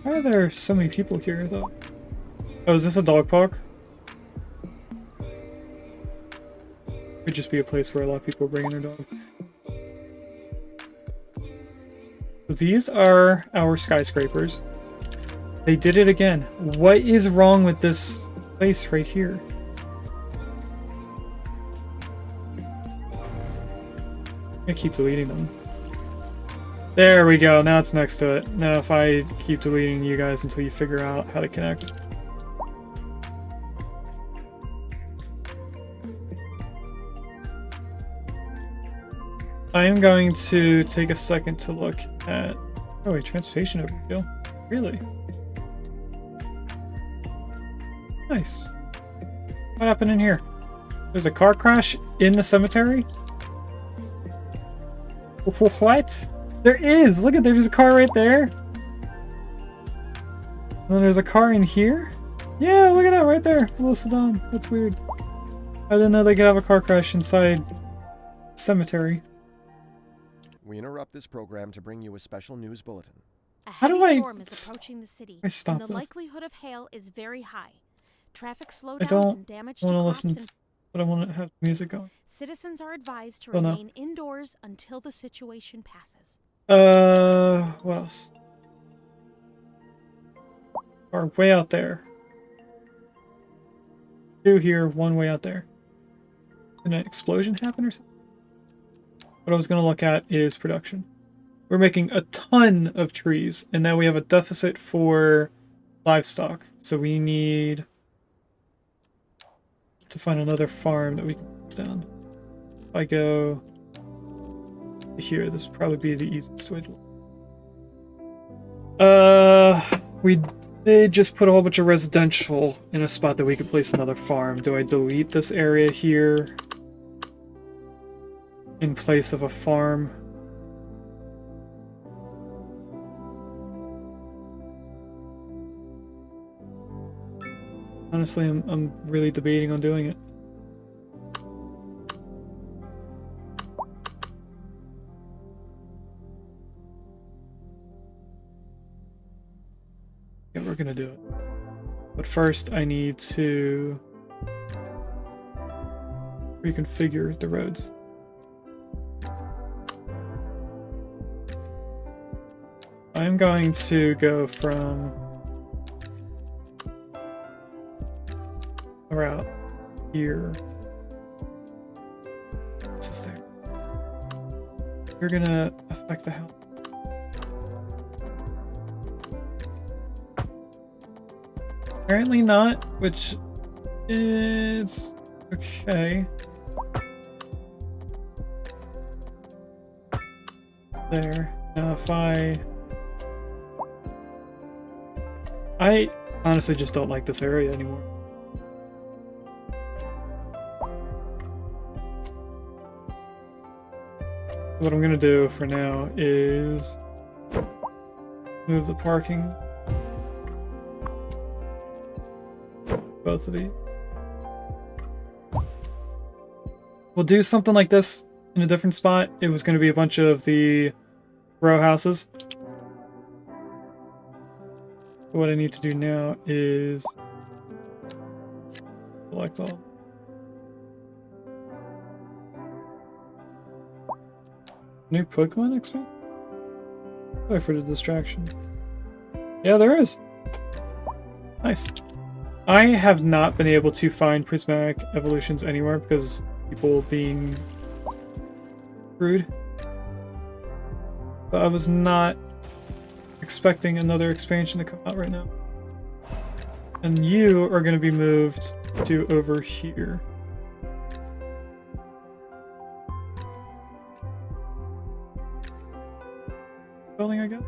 Speaker 1: Why are there so many people here, though? Oh, is this a dog park? Could just be a place where a lot of people are bringing their dogs. So these are our skyscrapers. They did it again. What is wrong with this place right here? I keep deleting them. There we go. Now it's next to it. Now if I keep deleting you guys until you figure out how to connect. I am going to take a second to look at... Oh wait, transportation overkill. Really? Nice. What happened in here? There's a car crash in the cemetery? What? There is! Look at, there's a car right there! And then there's a car in here? Yeah, look at that right there! Listed on. That's weird. I didn't know they could have a car crash inside cemetery.
Speaker 6: We interrupt this program to bring you a special news bulletin.
Speaker 2: A
Speaker 1: How do
Speaker 2: heavy
Speaker 1: I
Speaker 2: storm is approaching the city,
Speaker 1: I stop
Speaker 2: and the
Speaker 1: this?
Speaker 2: likelihood of hail is very high. Traffic
Speaker 1: I
Speaker 2: slowdowns
Speaker 1: don't
Speaker 2: and damage to
Speaker 1: want to
Speaker 2: crops
Speaker 1: listen,
Speaker 2: and
Speaker 1: but I want to have music going.
Speaker 2: citizens are advised to
Speaker 1: Oh, no.
Speaker 2: remain indoors until the situation passes.
Speaker 1: What else? Or way out there. Two here, one way out there. Did an explosion happen or something? What I was going to look at is production. We're making a ton of trees, and now we have a deficit for livestock. So we need to find another farm that we can put down. If I go here, this would probably be the easiest way to... We did just put a whole bunch of residential in a spot that we could place another farm. Do I delete this area here in place of a farm? Honestly, I'm really debating on doing it. Yeah, we're gonna do it. But first, I need to reconfigure the roads. I'm going to go from a route here. This is there. You're gonna affect the house. Apparently not, which is okay. There. Now if I honestly just don't like this area anymore. What I'm gonna do for now is move the parking. Both of these. We'll do something like this in a different spot. It was gonna be a bunch of the row houses. What I need to do now is select all. New Pokemon expansion? Sorry for the distraction. Yeah, there is. Nice. I have not been able to find prismatic evolutions anywhere because people being rude. But I was not expecting another expansion to come out right now. And you are going to be moved to over here. Building, I guess.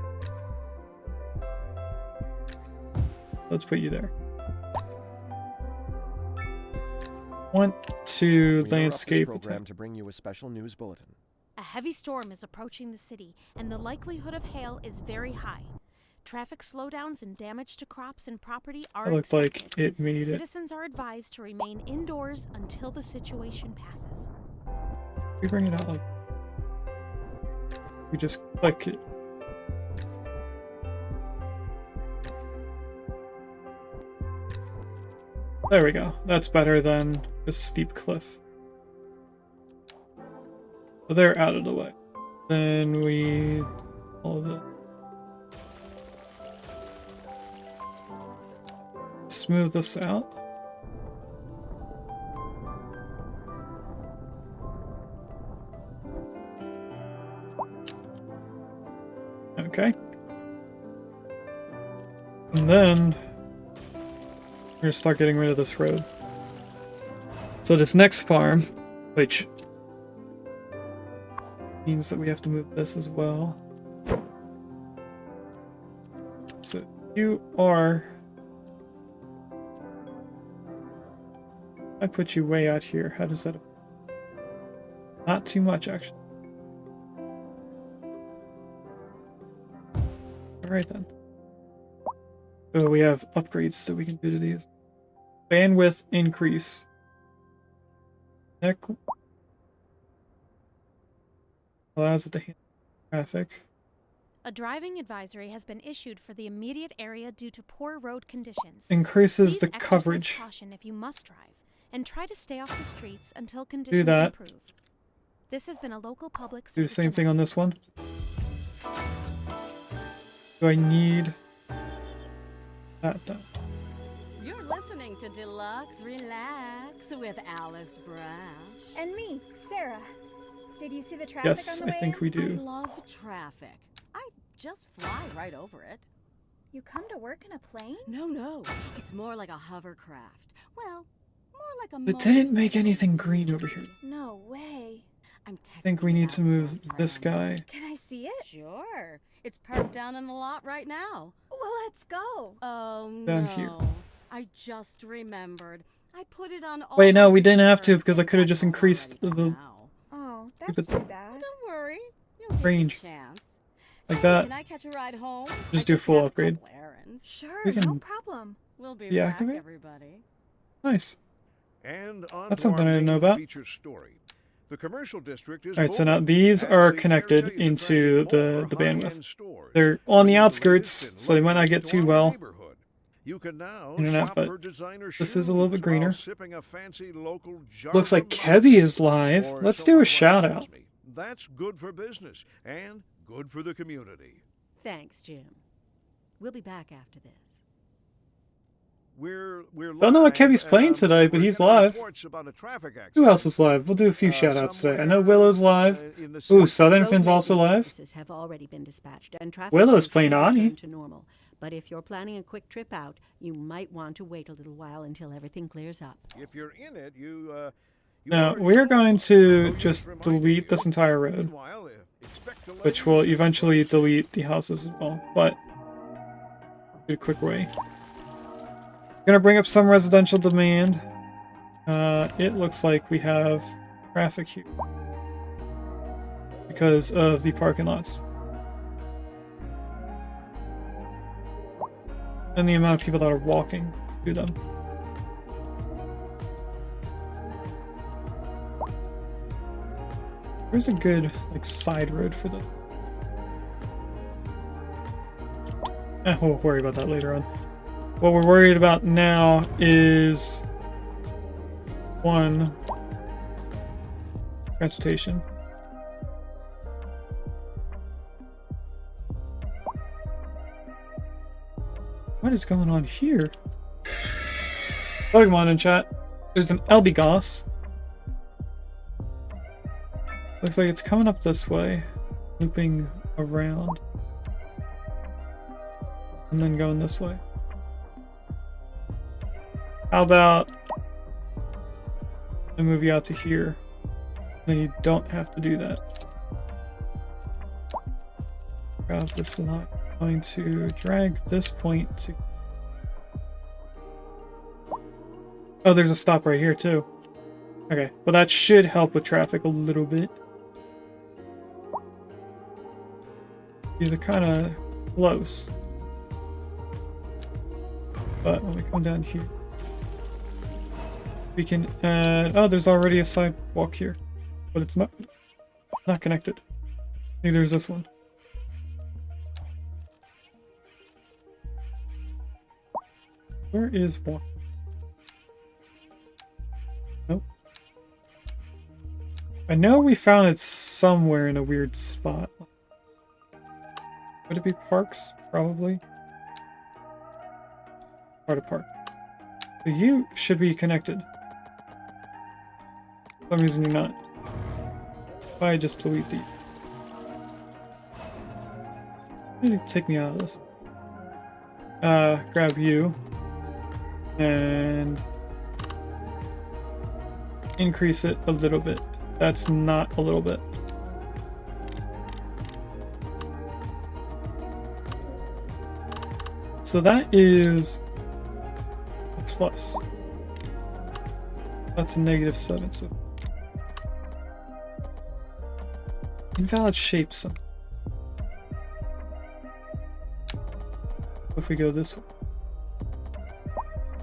Speaker 1: Let's put you there. Want to landscape
Speaker 6: this program to bring you a special news bulletin.
Speaker 2: A heavy storm is approaching the city, and the likelihood of hail is very high. Traffic slowdowns and damage to crops and property are
Speaker 1: It looks
Speaker 2: expected.
Speaker 1: like it made it.
Speaker 2: Citizens are advised to remain indoors until the situation passes.
Speaker 1: We bring it out like We just click it. There we go. That's better than just a steep cliff. So they're out of the way. Then we all the smooth this out. Okay. And then we're gonna start getting rid of this road. So this next farm, which means that we have to move this as well. So you are... I put you way out here. How does that... Not too much, actually. Alright then. So we have upgrades that we can do to these. Bandwidth increase. Neck allows it to handle traffic.
Speaker 2: A driving advisory has been issued for the immediate area due to poor road conditions.
Speaker 1: Increases
Speaker 2: Please
Speaker 1: the
Speaker 2: exercise
Speaker 1: coverage.
Speaker 2: caution if you must drive, and try to stay off the streets until conditions
Speaker 1: that.
Speaker 2: improve. This has been a local public
Speaker 1: Do the
Speaker 2: service
Speaker 1: same thing on this
Speaker 2: announcement.
Speaker 1: one. Do I need that though?
Speaker 4: You're listening to Deluxe Relax with Alice Brash.
Speaker 8: And me, Sarah. Did you see the traffic
Speaker 1: Yes,
Speaker 8: on the
Speaker 1: I
Speaker 8: way
Speaker 1: think
Speaker 8: in?
Speaker 1: we
Speaker 4: I
Speaker 1: do.
Speaker 4: love traffic. I just fly right over it.
Speaker 8: You come to work in a plane?
Speaker 4: No. It's more like a hovercraft. Well, more like a
Speaker 1: It didn't make
Speaker 4: motorcycle.
Speaker 1: anything green over here.
Speaker 8: No way.
Speaker 4: I'm
Speaker 1: I think we
Speaker 4: testing it
Speaker 1: need to
Speaker 4: out
Speaker 1: move
Speaker 4: for a
Speaker 1: this
Speaker 4: friend.
Speaker 1: guy.
Speaker 8: Can I see it?
Speaker 4: Sure. It's parked down in the lot right now.
Speaker 8: Well, let's go.
Speaker 4: Oh,
Speaker 1: Down
Speaker 4: no.
Speaker 1: here.
Speaker 4: I just remembered. I put it on all
Speaker 1: Wait, no,
Speaker 4: my
Speaker 1: we didn't have to
Speaker 4: returns.
Speaker 1: because I could have just
Speaker 4: That's all
Speaker 1: increased
Speaker 4: already
Speaker 1: the
Speaker 4: come out.
Speaker 8: Oh,
Speaker 1: Keep
Speaker 8: that's
Speaker 1: it-
Speaker 8: too bad.
Speaker 4: Don't worry. You'll get
Speaker 1: range.
Speaker 4: a chance.
Speaker 1: Like
Speaker 4: Say,
Speaker 1: that.
Speaker 4: Can I catch a ride home?
Speaker 1: Just
Speaker 4: I
Speaker 1: do full
Speaker 4: have a
Speaker 1: upgrade.
Speaker 4: couple errands.
Speaker 8: Sure,
Speaker 1: We
Speaker 8: no
Speaker 1: can
Speaker 8: problem.
Speaker 4: We'll be
Speaker 1: deactivate?
Speaker 4: back, everybody.
Speaker 1: Nice.
Speaker 3: And on
Speaker 1: That's
Speaker 3: to our
Speaker 1: something I didn't know
Speaker 3: main
Speaker 1: about.
Speaker 3: feature story. The commercial district is
Speaker 1: Alright, so now
Speaker 3: booming
Speaker 1: these
Speaker 3: as
Speaker 1: are
Speaker 3: the
Speaker 1: connected
Speaker 3: area is
Speaker 1: into
Speaker 3: attracting
Speaker 1: the
Speaker 3: more
Speaker 1: bandwidth.
Speaker 3: high-end stores,
Speaker 1: They're on the
Speaker 3: bringing
Speaker 1: outskirts,
Speaker 3: latest in
Speaker 1: so they might not
Speaker 3: luxury
Speaker 1: get
Speaker 3: to
Speaker 1: too
Speaker 3: our
Speaker 1: well.
Speaker 3: neighborhood. You can now
Speaker 1: Internet,
Speaker 3: shop
Speaker 1: but
Speaker 3: for designer
Speaker 1: this is a little bit
Speaker 3: shoes while
Speaker 1: greener.
Speaker 3: sipping a fancy local jar
Speaker 1: Looks like
Speaker 3: of
Speaker 1: Kebby
Speaker 3: milk.
Speaker 1: is live.
Speaker 3: Or
Speaker 1: Let's
Speaker 3: so
Speaker 1: do
Speaker 3: my
Speaker 1: a
Speaker 3: wife
Speaker 1: shout
Speaker 3: tells
Speaker 1: out.
Speaker 3: me. That's good for business and good for the community.
Speaker 4: Thanks, Jim. We'll be back after this.
Speaker 3: We're
Speaker 1: Don't know what
Speaker 3: live,
Speaker 1: Kevy's playing today, but
Speaker 3: we're
Speaker 1: he's
Speaker 3: getting
Speaker 1: live.
Speaker 3: reports about a traffic
Speaker 1: Who else
Speaker 3: accident.
Speaker 1: is live? We'll do a few shout outs today. I know
Speaker 3: Somewhere,
Speaker 1: Willow's live.
Speaker 3: in the
Speaker 1: Ooh,
Speaker 3: city.
Speaker 1: Southern
Speaker 4: Road
Speaker 1: Finn's also
Speaker 4: maintenance
Speaker 1: live.
Speaker 4: services have already been dispatched, and traffic
Speaker 1: Willow's
Speaker 4: should
Speaker 1: playing
Speaker 4: return
Speaker 1: Ani.
Speaker 4: to normal. But if you're planning a quick trip out, you might want to wait a little while until everything clears up.
Speaker 3: If you're in it, you
Speaker 1: Now,
Speaker 3: already
Speaker 1: we're
Speaker 3: know.
Speaker 1: going to
Speaker 3: So
Speaker 1: just
Speaker 3: remind
Speaker 1: delete
Speaker 3: you.
Speaker 1: this entire road,
Speaker 3: Meanwhile, expect delays
Speaker 1: which will
Speaker 3: and
Speaker 1: eventually
Speaker 3: rush.
Speaker 1: delete the houses as well, but do a quick way. Gonna bring up some residential demand. It looks like we have traffic here because of the parking lots and the amount of people that are walking to them. Where's a good like side road for the? We'll worry about that later on. What we're worried about now is one, transportation. What is going on here? Pokemon in chat. There's an Eldegoss. Looks like it's coming up this way, looping around, and then going this way. How about I move you out to here? Then you don't have to do that. Grab this line. I'm going to drag this point to. Oh, there's a stop right here too. Okay, well that should help with traffic a little bit. These are kind of close. But when we come down here, we can add... Oh, there's already a sidewalk here. But it's not connected. Maybe there's this one. Where is one? Nope. I know we found it somewhere in a weird spot. Would it be parks? Probably. Part of park. So you should be connected. For some reason you're not. If I just delete the... Maybe take me out of this. Grab you. And... increase it a little bit. That's not a little bit. So that is a plus. That's a -7. So invalid shapes. If we go this way,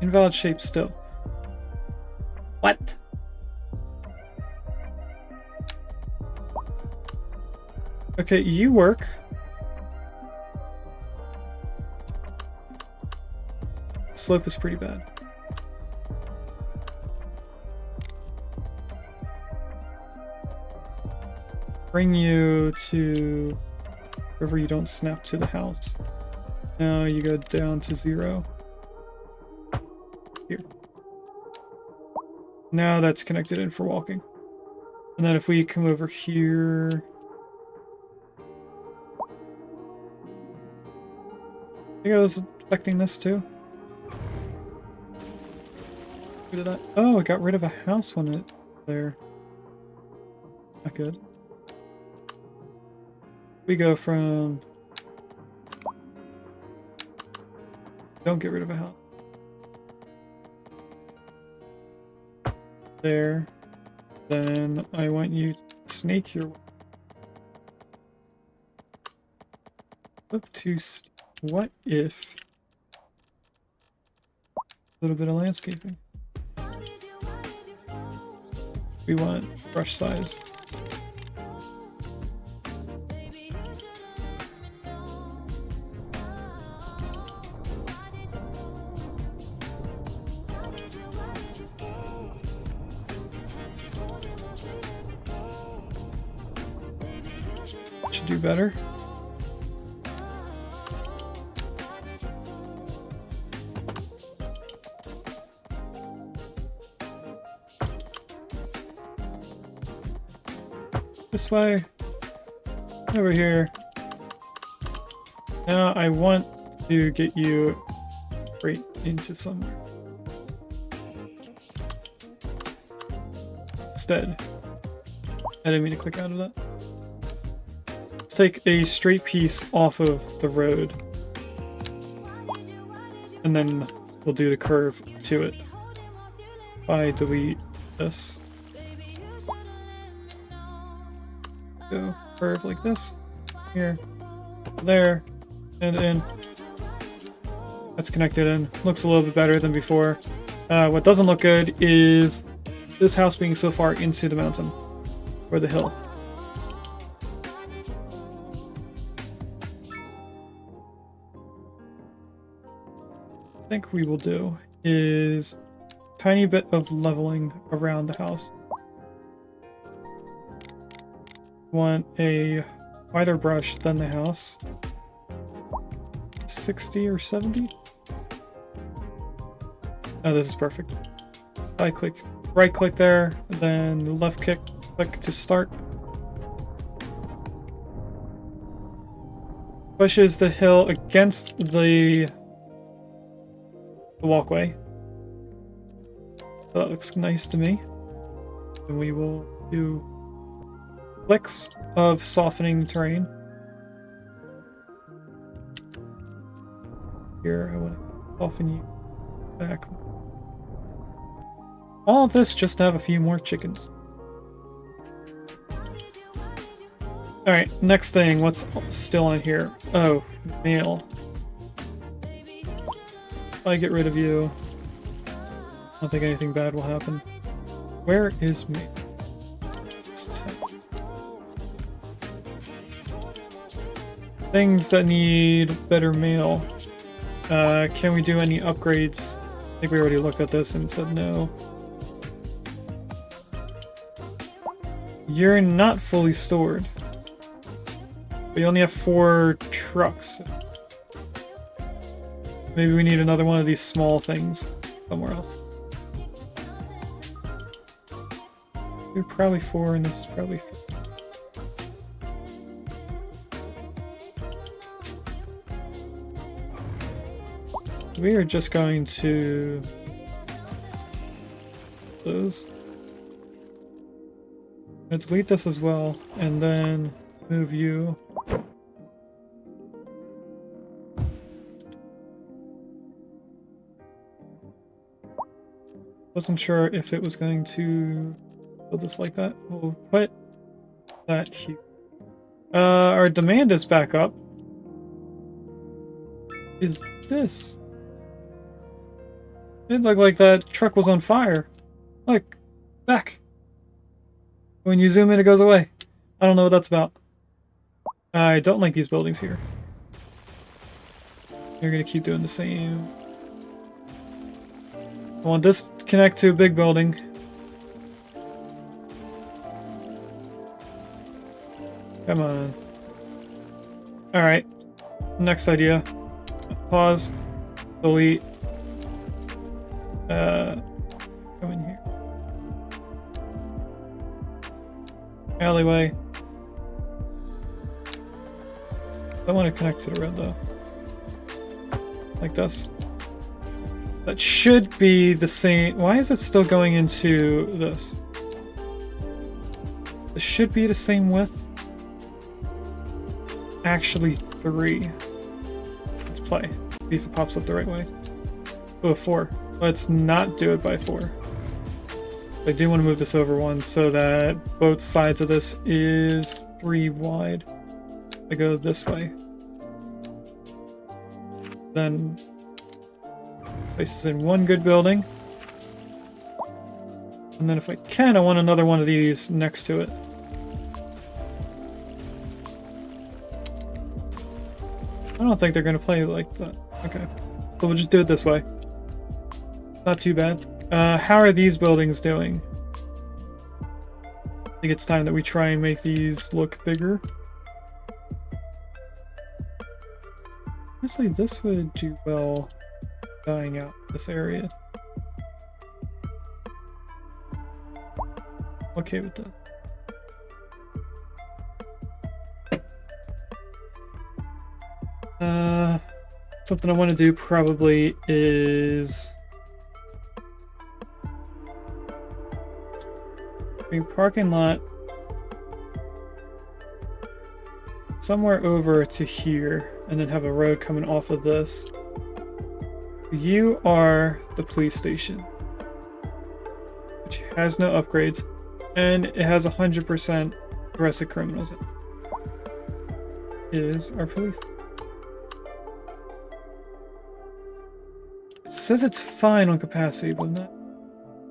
Speaker 1: invalid shape still. What? Okay, you work. Slope is pretty bad. Bring you to wherever you don't snap to the house. Now you go down to 0. Here. Now that's connected in for walking. And then if we come over here... I think I was affecting this too. Who did that? Oh, it got rid of a house when it there. Not good. We go from... Don't get rid of a house. There. Then I want you to snake your way up to... What if... A little bit of landscaping. We want brush size. Should do better. This way. Over here. Now I want to get you right into somewhere. Instead. I didn't mean to click out of that. Let's take a straight piece off of the road. And then we'll do the curve to it. If I delete this. Go curve like this. Here. There. And in. That's connected in. Looks a little bit better than before. What doesn't look good is this house being so far into the mountain. Or the hill. I think we will do is tiny bit of leveling around the house. Want a wider brush than the house. 60 or 70? Oh, this is perfect. I click, right click there, then left click to start. Pushes the hill against the walkway. That looks nice to me. And we will do clicks of softening terrain. Here, I want to soften you back. All of this just to have a few more chickens. Alright, next thing, what's still on here? Oh, mail. If I get rid of you, I don't think anything bad will happen. Where is mail? Things that need better mail. Can we do any upgrades? I think we already looked at this and said no. You're not fully stored. We only have 4 trucks. Maybe we need another one of these small things somewhere else. You're probably 4 and this is probably 3. We are just going to close. Let's delete this as well, and then move you. Wasn't sure if it was going to build this like that. We'll put that here. Our demand is back up. Is this? It looked like that truck was on fire. Look, back. When you zoom in, it goes away. I don't know what that's about. I don't like these buildings here. You're gonna keep doing the same. I want this to connect to a big building. Come on. Alright. Next idea. Pause. Delete. Come in here. Alleyway. I want to connect to the red though. Like this. That should be the same. Why is it still going into this? This should be the same width. Actually 3. Let's play. See if it pops up the right way. Oh, 4. Let's not do it by 4. I do want to move this over 1 so that both sides of this is 3 wide. I go this way. Then place this in 1 good building. And then if I can, I want another one of these next to it. I don't think they're going to play like that. Okay. So we'll just do it this way. Not too bad. How are these buildings doing? I think it's time that we try and make these look bigger. Honestly, this would do well dying out this area. Okay with that. Something I want to do probably is bring parking lot somewhere over to here and then have a road coming off of this. You are the police station, which has no upgrades, and it has 100% arrested criminals in it. Is our police. It says it's fine on capacity, but I'm not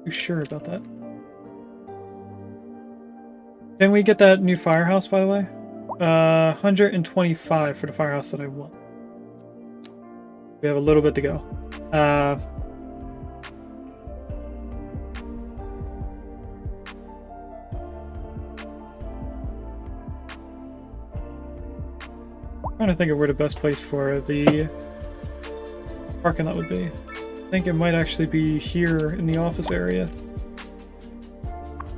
Speaker 1: too sure about that. Can we get that new firehouse, by the way? 125 for the firehouse that I want. We have a little bit to go. Trying to think of where the best place for the parking lot would be. I think it might actually be here in the office area.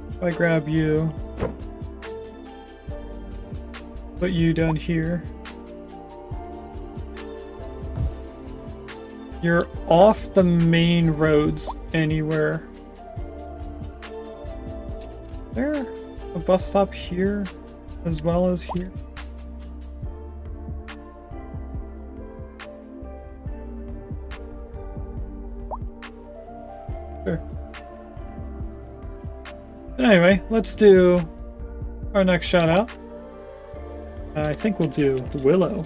Speaker 1: If I grab you, put you down here. You're off the main roads anywhere. Is there a bus stop here as well as here? Sure. But anyway, let's do our next shout out. I think we'll do Willow.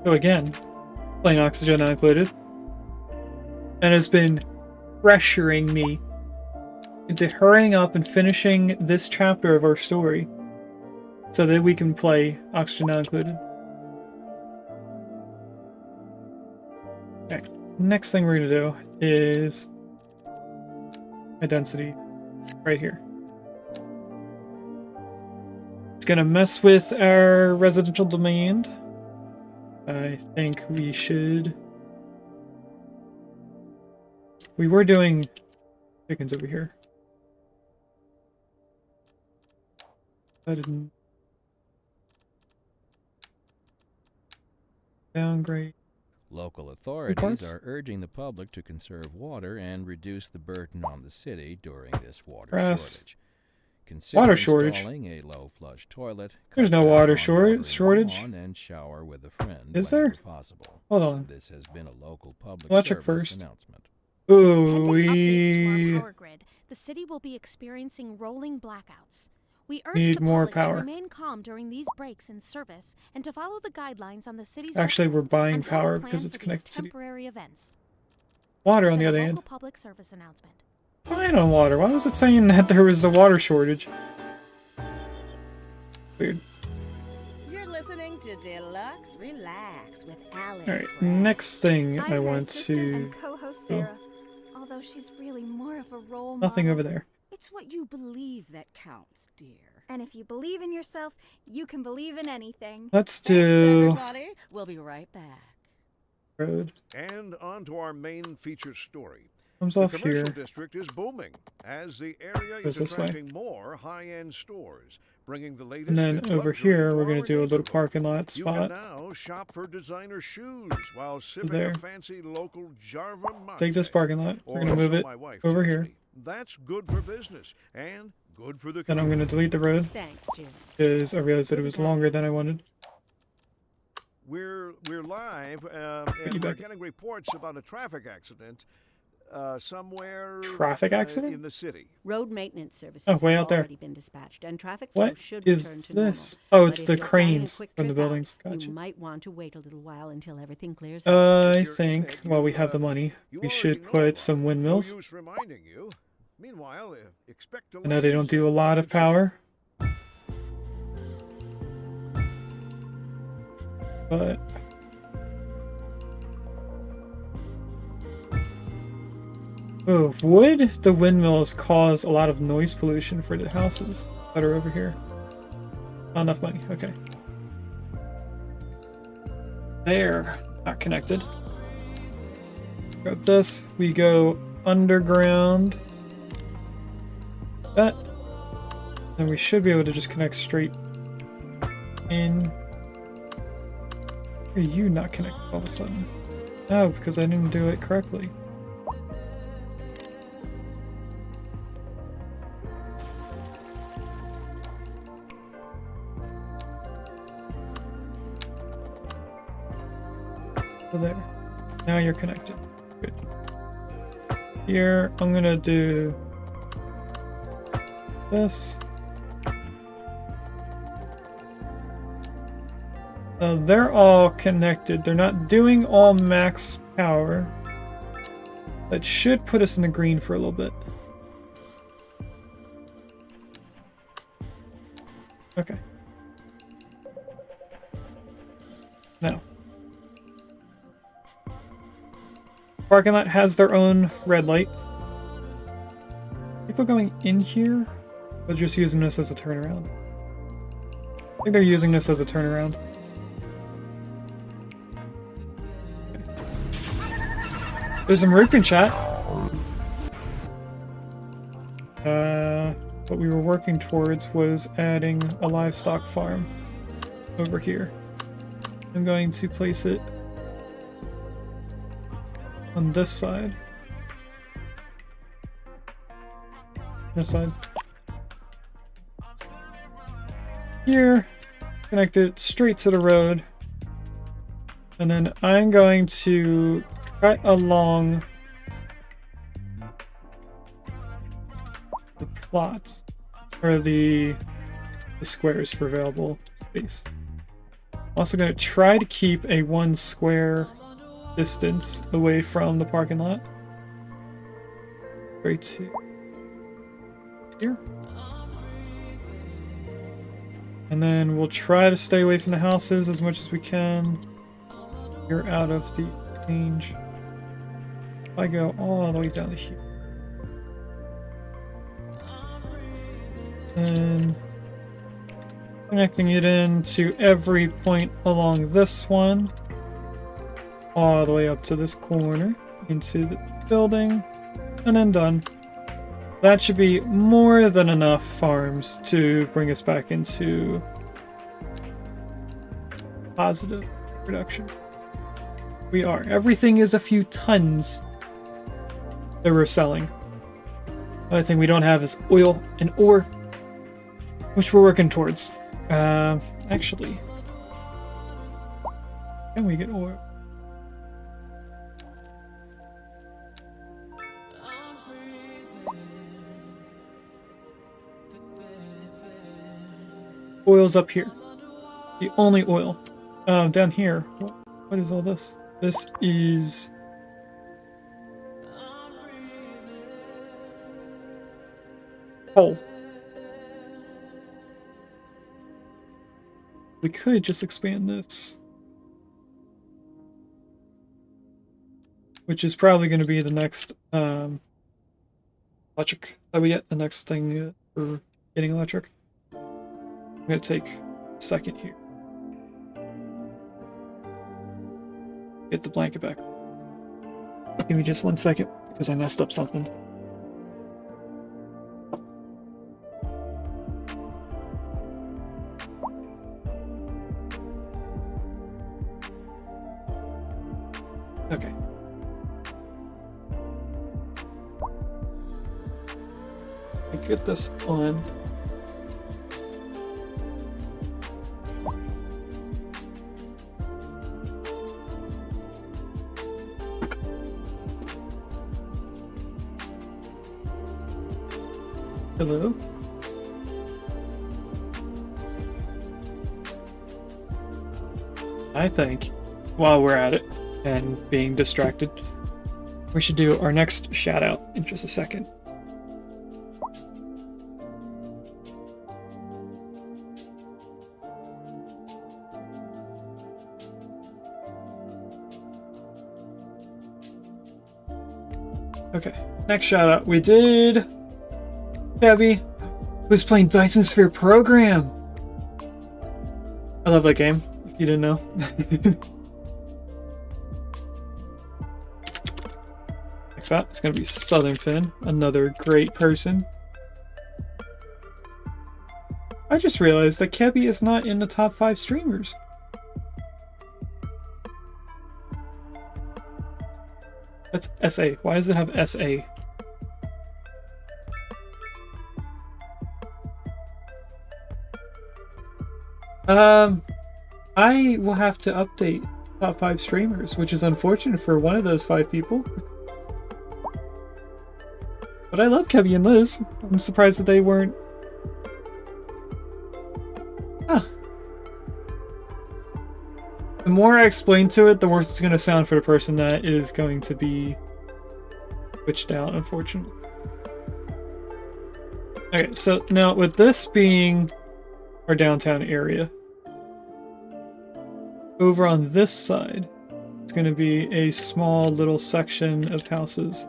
Speaker 1: So again, plain oxygen not included. And has been pressuring me into hurrying up and finishing this chapter of our story so that we can play Oxygen Not Included. Alright, next thing we're going to do is a density right here. It's going to mess with our residential demand. I think we should... We were doing chickens over here. I didn't... Downgrade.
Speaker 7: Local
Speaker 1: parts?
Speaker 7: authorities are urging the public to conserve water and reduce the burden on the city during this water
Speaker 1: Grass.
Speaker 7: shortage. Consider
Speaker 1: Water shortage?
Speaker 7: installing a low-flush toilet.
Speaker 1: There's
Speaker 7: cut
Speaker 1: no
Speaker 7: down
Speaker 1: water
Speaker 7: on watering the
Speaker 1: shortage.
Speaker 7: lawn, and shower with a friend
Speaker 1: Is
Speaker 7: whenever
Speaker 1: there?
Speaker 7: possible.
Speaker 1: Hold on.
Speaker 7: This has been a local public
Speaker 1: Electric
Speaker 7: service
Speaker 1: first.
Speaker 7: announcement.
Speaker 1: Ooh,
Speaker 2: Pending updates to
Speaker 1: we
Speaker 2: our power grid, the city will be experiencing rolling blackouts. We urge
Speaker 1: need
Speaker 2: the
Speaker 1: more
Speaker 2: public
Speaker 1: power.
Speaker 2: to remain calm during these breaks in service and to follow the guidelines on the city's
Speaker 1: Actually,
Speaker 2: website
Speaker 1: we're buying
Speaker 2: on how to
Speaker 1: power
Speaker 2: plan
Speaker 1: because it's
Speaker 2: for these
Speaker 1: connected to the
Speaker 2: temporary events.
Speaker 1: water
Speaker 2: This
Speaker 1: on the
Speaker 2: has
Speaker 1: other
Speaker 2: been a
Speaker 1: hand.
Speaker 2: local public service announcement.
Speaker 1: Fine on water. Why was it saying that there was a water shortage? Weird.
Speaker 9: You're listening to Deluxe Relax with Alex.
Speaker 1: Alright,
Speaker 9: Brown.
Speaker 1: next thing
Speaker 8: I'm
Speaker 1: I
Speaker 8: her
Speaker 1: want
Speaker 8: assistant
Speaker 1: to...
Speaker 8: and co-host Sarah. Although she's really more of a role
Speaker 1: Nothing
Speaker 8: model.
Speaker 1: over there.
Speaker 9: It's what you believe that counts, dear.
Speaker 8: And if you believe in yourself, you can believe in anything.
Speaker 1: Let's
Speaker 9: Thanks,
Speaker 1: do...
Speaker 9: everybody. We'll be right back.
Speaker 1: Road.
Speaker 3: And on to our main feature story.
Speaker 1: Comes
Speaker 3: The
Speaker 1: off
Speaker 3: commercial
Speaker 1: here.
Speaker 3: district is booming as the area
Speaker 1: Goes
Speaker 3: is
Speaker 1: this way.
Speaker 3: attracting more high-end stores, bringing the latest
Speaker 1: And then
Speaker 3: in
Speaker 1: over
Speaker 3: luxury
Speaker 1: here,
Speaker 3: to
Speaker 1: we're going
Speaker 3: our
Speaker 1: to do a little
Speaker 3: neighborhood.
Speaker 1: parking lot
Speaker 3: You can
Speaker 1: spot.
Speaker 3: now shop for designer shoes while sipping
Speaker 1: there.
Speaker 3: a fancy local Jarva
Speaker 1: Take this
Speaker 3: mate.
Speaker 1: parking lot. We're going to
Speaker 3: Or
Speaker 1: move
Speaker 3: so
Speaker 1: it
Speaker 3: my wife
Speaker 1: over
Speaker 3: tells
Speaker 1: here.
Speaker 3: me. That's good for business and good for the
Speaker 1: Then I'm going to delete the road
Speaker 9: Thanks, Jim.
Speaker 1: because I realized that it was longer than I wanted.
Speaker 3: We're live,
Speaker 1: you
Speaker 3: and we're
Speaker 1: back.
Speaker 3: getting reports about a traffic accident somewhere
Speaker 1: Traffic accident?
Speaker 3: in the city.
Speaker 9: Road maintenance services
Speaker 1: Oh, way
Speaker 9: have
Speaker 1: out there.
Speaker 9: already been dispatched, and traffic flow
Speaker 1: What
Speaker 9: should return
Speaker 1: is
Speaker 9: to
Speaker 1: this?
Speaker 9: normal.
Speaker 1: Oh, it's
Speaker 9: But
Speaker 1: the
Speaker 9: if you're planning a
Speaker 1: cranes
Speaker 9: quick
Speaker 1: from the
Speaker 9: trip out,
Speaker 1: buildings. Gotcha.
Speaker 9: You might want to wait a little while until everything clears up.
Speaker 1: I
Speaker 3: If you're in
Speaker 1: think,
Speaker 3: it,
Speaker 1: while we
Speaker 3: you,
Speaker 1: have the money,
Speaker 3: You
Speaker 1: we
Speaker 3: already
Speaker 1: should
Speaker 3: know
Speaker 1: put
Speaker 3: about
Speaker 1: some
Speaker 3: it. No
Speaker 1: windmills.
Speaker 3: use reminding you. Meanwhile, expect
Speaker 1: I know they don't do a lot of power. But... Oh, would the windmills cause a lot of noise pollution for the houses that are over here? Not enough money, okay. There, not connected. Got this, we go underground. That. Then we should be able to just connect straight in. Are you not connected all of a sudden? Oh, because I didn't do it correctly. So there. Now you're connected. Good. Here, I'm gonna do this. They're all connected. They're not doing all max power. That should put us in the green for a little bit. Okay. Now. Parking lot has their own red light. People going in here? Or just using this as a turnaround? I think they're using this as a turnaround. There's some root in chat. What we were working towards was adding a livestock farm over here. I'm going to place it on this side. This side. Here, connect it straight to the road. And then I'm going to cut along the plots, or the squares for available space. I'm also going to try to keep a 1 square distance away from the parking lot. Right to here. And then we'll try to stay away from the houses as much as we can. You're out of the range. If I go all the way down to here. And connecting it into every point along this one. All the way up to this corner. Into the building. And then done. That should be more than enough farms to bring us back into positive production. We are. Everything is a few tons that we're selling. The other thing we don't have is oil and ore, which we're working towards. Actually, can we get oil? Oil's up here. The only oil. Down here. What is all this? This is... coal. We could just expand this. Which is probably going to be the next electric that we get. The next thing for getting electric. I'm going to take a second here. Get the blanket back. Give me just 1 second because I messed up something. Okay. I get this on. Hello? I think, while we're at it and being distracted, we should do our next shout out in just a second. Okay, next shout out. We did Gabby, who's playing Dyson Sphere Program. I love that game, if you didn't know. Next up, it's going to be Southern Finn, another great person. I just realized that Kebby is not in the top 5 streamers. That's SA. Why does it have SA? I will have to update top 5 streamers, which is unfortunate for one of those 5 people. But I love Kevy and Liz. I'm surprised that they weren't. Huh. The more I explain to it, the worse it's going to sound for the person that is going to be switched out, unfortunately. Okay, so now with this being our downtown area, over on this side, it's going to be a small little section of houses.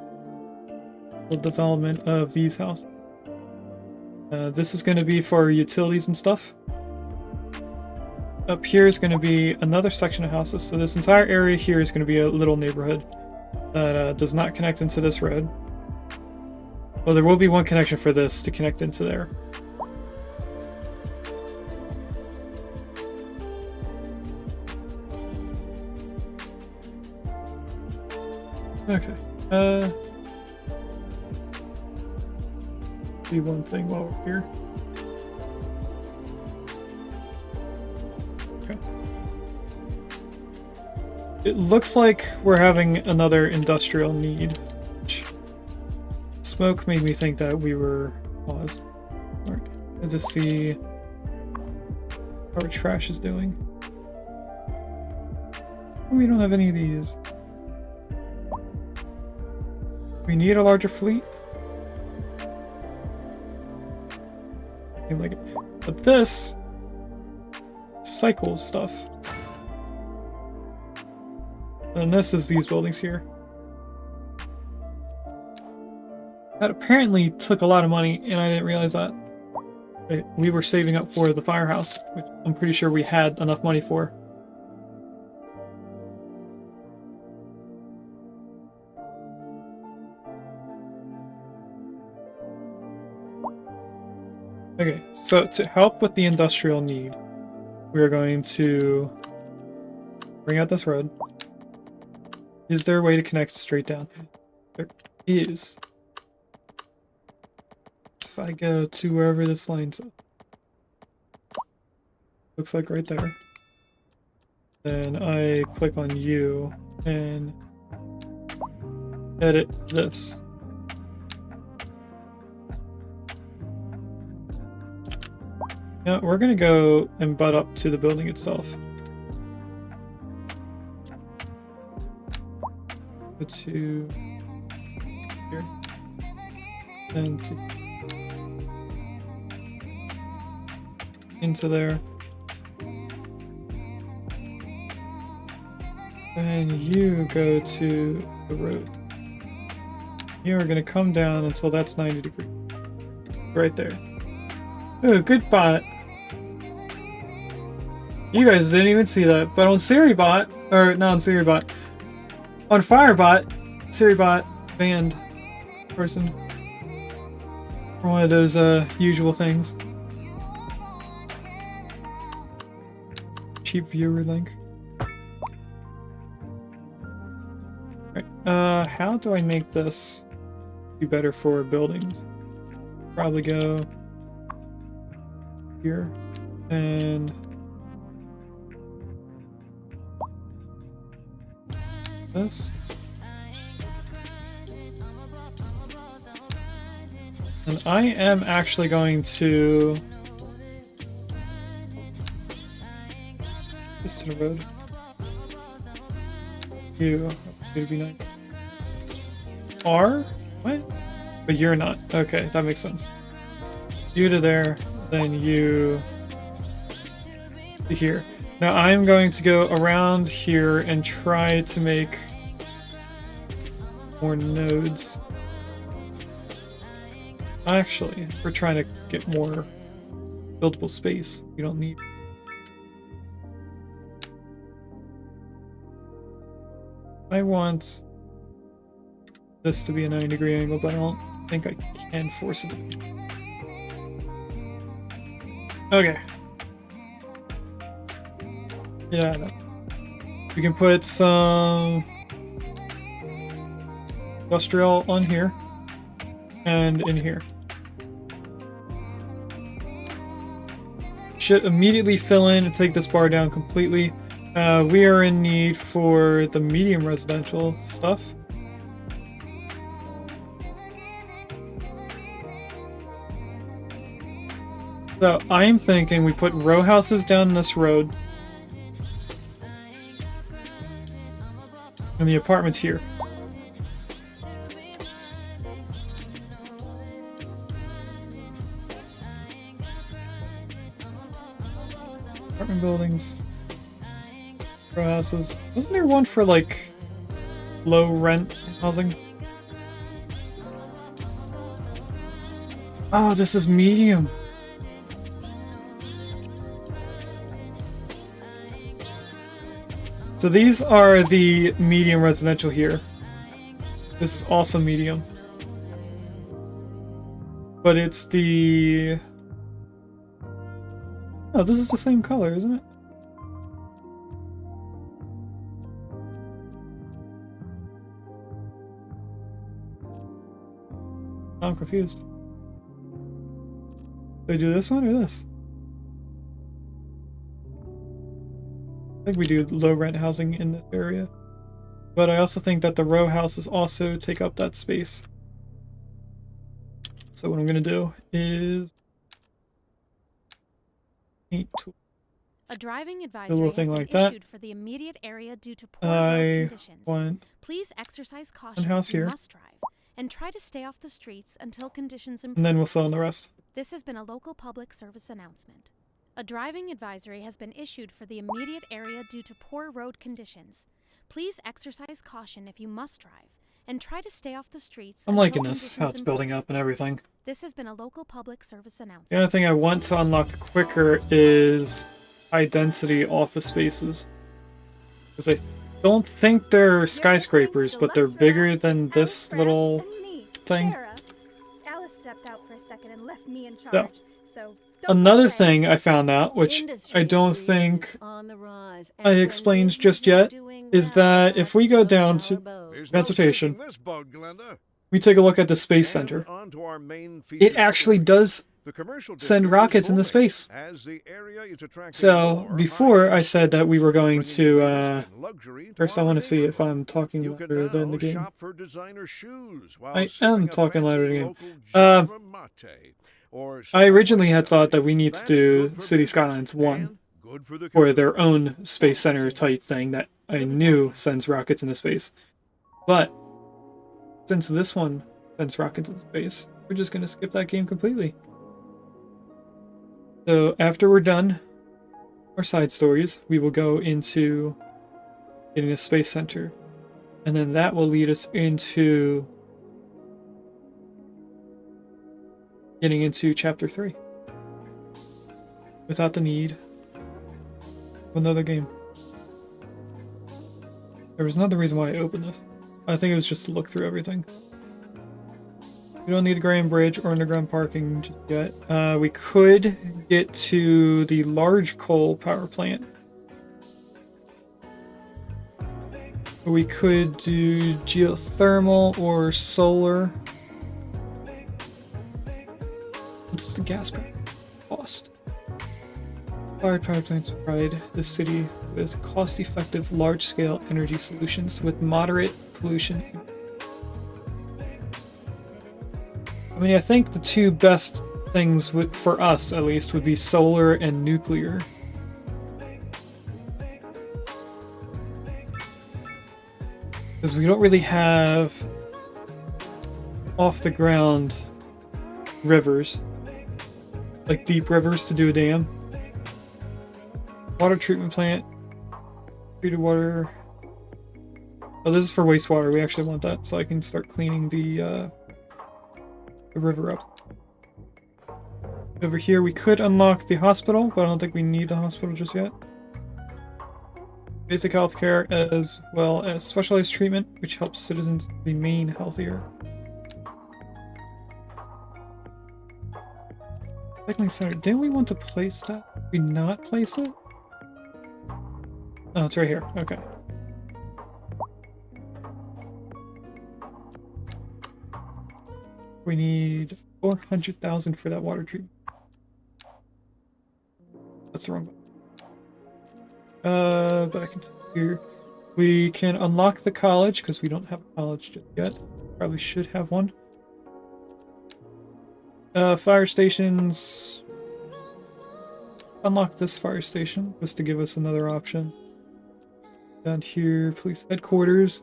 Speaker 1: The development of these houses. This is going to be for utilities and stuff. Up here is going to be another section of houses. So this entire area here is going to be a little neighborhood that does not connect into this road. Well, there will be one connection for this to connect into there. Okay. Do one thing while we're here. Okay. It looks like we're having another industrial need. Smoke made me think that we were paused. Alright. Good to see how our trash is doing. We don't have any of these. We need a larger fleet. anything like it. But this cycles stuff. And this is these buildings here. That apparently took a lot of money, and I didn't realize that. We were saving up for the firehouse, which I'm pretty sure we had enough money for. Okay, so to help with the industrial need, we're going to bring out this road. Is there a way to connect straight down? There is. If I go to wherever this line's up. Looks like right there. Then I click on you and edit this. Now we're gonna go and butt up to the building itself. Go to here. And to into there. And you go to the road. You are gonna come down until that's 90 degrees. Right there. Oh, good bot. You guys didn't even see that, but on SiriBot, or not on SiriBot, on Firebot, SiriBot banned person for one of those usual things. Cheap viewer link. Right, how do I make this be better for buildings? Probably go here and this. And I am actually going to this to the road. You to be nice. R? What? But you're not. Okay, that makes sense. You to there, then you to here. Now I'm going to go around here and try to make more nodes. Actually, we're trying to get more buildable space. We don't need. I want this to be a 90-degree angle, but I don't think I can force it to be. Okay. Yeah, no. We can put some industrial on here and in here. Should immediately fill in and take this bar down completely. We are in need for the medium residential stuff. So I'm thinking we put row houses down this road. And the apartments here. Apartment buildings. Row houses. Wasn't there one for like low rent housing? Oh, this is medium. So these are the medium residential here. This is also medium. But it's the... Oh, this is the same color, isn't it? I'm confused. Do I do this one or this? I think we do low rent housing in this area. But I also think that the row houses also take up that space. So what I'm going to do is... paint tool.
Speaker 2: A driving
Speaker 1: A
Speaker 2: advisory
Speaker 1: little
Speaker 2: has
Speaker 1: thing
Speaker 2: been
Speaker 1: like that.
Speaker 2: issued for the immediate area due to poor road conditions.
Speaker 1: Want
Speaker 2: Please exercise caution
Speaker 1: house
Speaker 2: if you
Speaker 1: here.
Speaker 2: must drive, and try to stay off the streets until conditions improve.
Speaker 1: And then we'll fill in the rest.
Speaker 2: This has been a local public service announcement. A driving advisory has been issued for the immediate area due to poor road conditions. Please exercise caution if you must drive, and try to stay off the streets.
Speaker 1: I'm
Speaker 2: until
Speaker 1: liking this, how
Speaker 2: conditions
Speaker 1: it's building
Speaker 2: improve.
Speaker 1: up and everything.
Speaker 2: This has been a local public service announcement.
Speaker 1: The only thing I want to unlock quicker is high-density office spaces. Because I don't think they're skyscrapers, but they're bigger than this little thing.
Speaker 8: Sarah. Alice stepped out for a second and left me in charge.
Speaker 1: So,
Speaker 8: So don't
Speaker 1: another
Speaker 8: worry.
Speaker 1: thing I found out, which
Speaker 4: Industry
Speaker 1: I
Speaker 4: in the
Speaker 1: don't
Speaker 4: region
Speaker 1: think
Speaker 4: is on the rise,
Speaker 1: I
Speaker 4: and when
Speaker 1: explained
Speaker 4: business
Speaker 1: just yet,
Speaker 4: doing
Speaker 1: is
Speaker 4: well,
Speaker 1: that if we go
Speaker 4: floats
Speaker 1: down
Speaker 4: our
Speaker 1: to
Speaker 4: boat.
Speaker 3: There's
Speaker 1: transportation,
Speaker 3: no sinking this boat, Glenda.
Speaker 1: we take a look at the Space
Speaker 3: And
Speaker 1: Center.
Speaker 3: on to our main
Speaker 1: It
Speaker 3: feature
Speaker 1: actually
Speaker 3: story.
Speaker 1: does
Speaker 3: The commercial
Speaker 1: send
Speaker 3: district is
Speaker 1: rockets into
Speaker 3: booming
Speaker 1: space.
Speaker 3: as the area is attracting
Speaker 1: So,
Speaker 3: more
Speaker 1: before
Speaker 3: high-end
Speaker 1: I said that we were going
Speaker 3: stores,
Speaker 1: to,
Speaker 3: bringing the latest in luxury to
Speaker 1: first I
Speaker 3: our
Speaker 1: want to see if
Speaker 3: neighborhood.
Speaker 1: I'm talking
Speaker 3: You can
Speaker 1: louder than
Speaker 3: now
Speaker 1: the game.
Speaker 3: shop for designer shoes while
Speaker 1: I
Speaker 3: sipping
Speaker 1: am
Speaker 3: a
Speaker 1: talking
Speaker 3: fancy
Speaker 1: louder than the game.
Speaker 3: local Java mate, or
Speaker 1: I originally had thought that
Speaker 3: Starbucks
Speaker 1: we need to
Speaker 3: That's
Speaker 1: do
Speaker 3: good for
Speaker 1: City
Speaker 3: business
Speaker 1: Skylines 1
Speaker 3: and good for the
Speaker 1: for their
Speaker 3: community.
Speaker 1: own Space Center type thing that I knew sends rockets into space. But, since this one sends rockets into space, we're just going to skip that game completely. So, after we're done our side stories, we will go into getting a Space Center. And then that will lead us into getting into Chapter 3. Without the need of another game. There was another reason why I opened this. I think it was just to look through everything. We don't need the Grand Bridge or underground parking just yet. We could get to the large coal power plant. We could do geothermal or solar. What's the gas price cost? Fired power plants provide the city with cost-effective, large-scale energy solutions with moderate pollution. I mean, I think the two best things for us, at least, would be solar and nuclear. Because we don't really have off-the-ground rivers, like deep rivers to do a dam. Water treatment plant. Treated water. Oh, this is for wastewater. We actually want that, so I can start cleaning the river up. Over here, we could unlock the hospital, but I don't think we need the hospital just yet. Basic healthcare as well as specialized treatment, which helps citizens remain healthier. Cycling center. Didn't we want to place that? Did we not place it? Oh, it's right here. Okay. We need 400,000 for that water treatment. That's the wrong button. Back into here. We can unlock the college because we don't have a college just yet. Probably should have one. Fire stations. Unlock this fire station just to give us another option. Down here, police headquarters.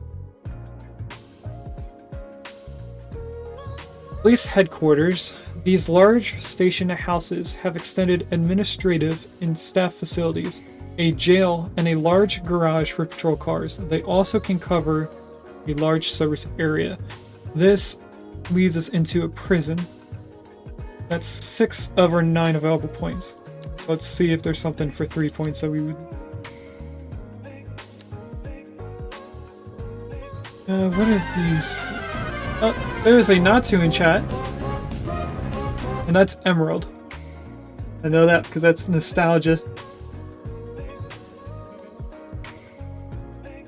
Speaker 1: Police headquarters. These large station houses have extended administrative and staff facilities, a jail, and a large garage for patrol cars. They also can cover a large service area. This leads us into a prison. That's 6 of our 9 available points. Let's see if there's something for 3 points that we would... what are these? Oh, there's a Natsu in chat. And that's Emerald. I know that because that's nostalgia.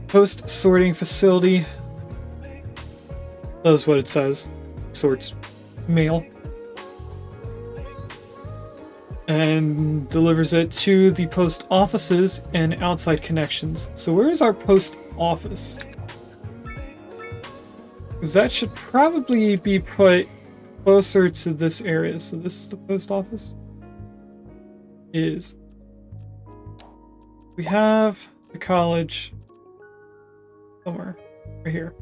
Speaker 1: Post sorting facility. That's what it says. Sorts mail. And delivers it to the post offices and outside connections. So where is our post office? Because that should probably be put closer to this area. So this is the post office. Is. We have the college somewhere. Right here.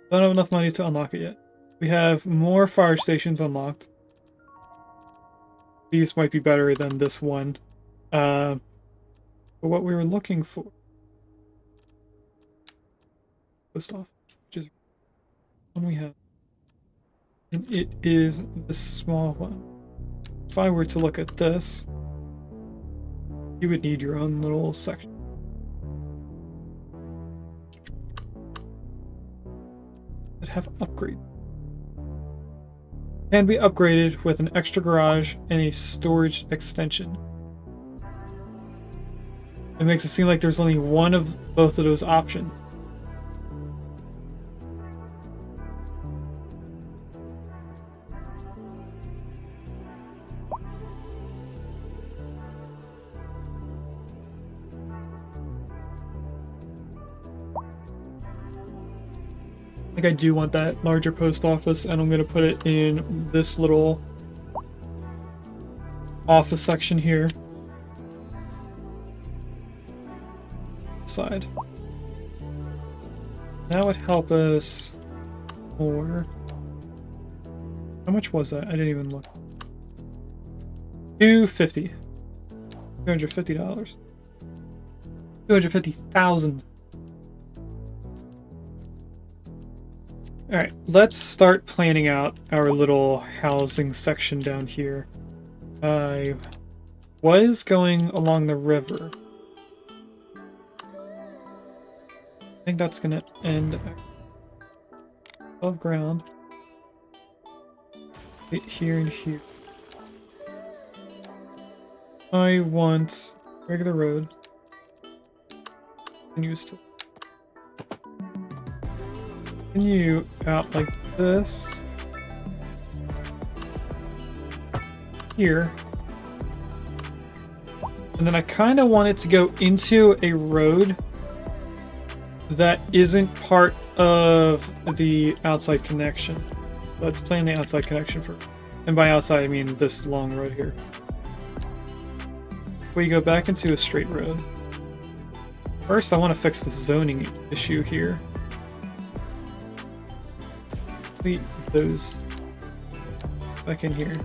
Speaker 1: Don't have enough money to unlock it yet. We have more fire stations unlocked. these might be better than this one. But what we were looking for, post office, which is one we have, and it is the small one. If I were to look at this, you would need your own little section. That have upgrade. Can be upgraded with an extra garage and a storage extension. It makes it seem like there's only one of both of those options. I think I do want that larger post office, and I'm going to put it in this little office section here. Side. That would help us more. How much was that? I didn't even look. $250. $250. 250,000. Alright, let's start planning out our little housing section down here. I was going along the river. I think that's gonna end above ground. Right here and here. I want regular road. Continuous to continue out like this. Here. And then I kind of want it to go into a road that isn't part of the outside connection. Let's plan the outside connection for, and by outside I mean this long road here. We go back into a straight road. First I want to fix this zoning issue here. Complete those back in here.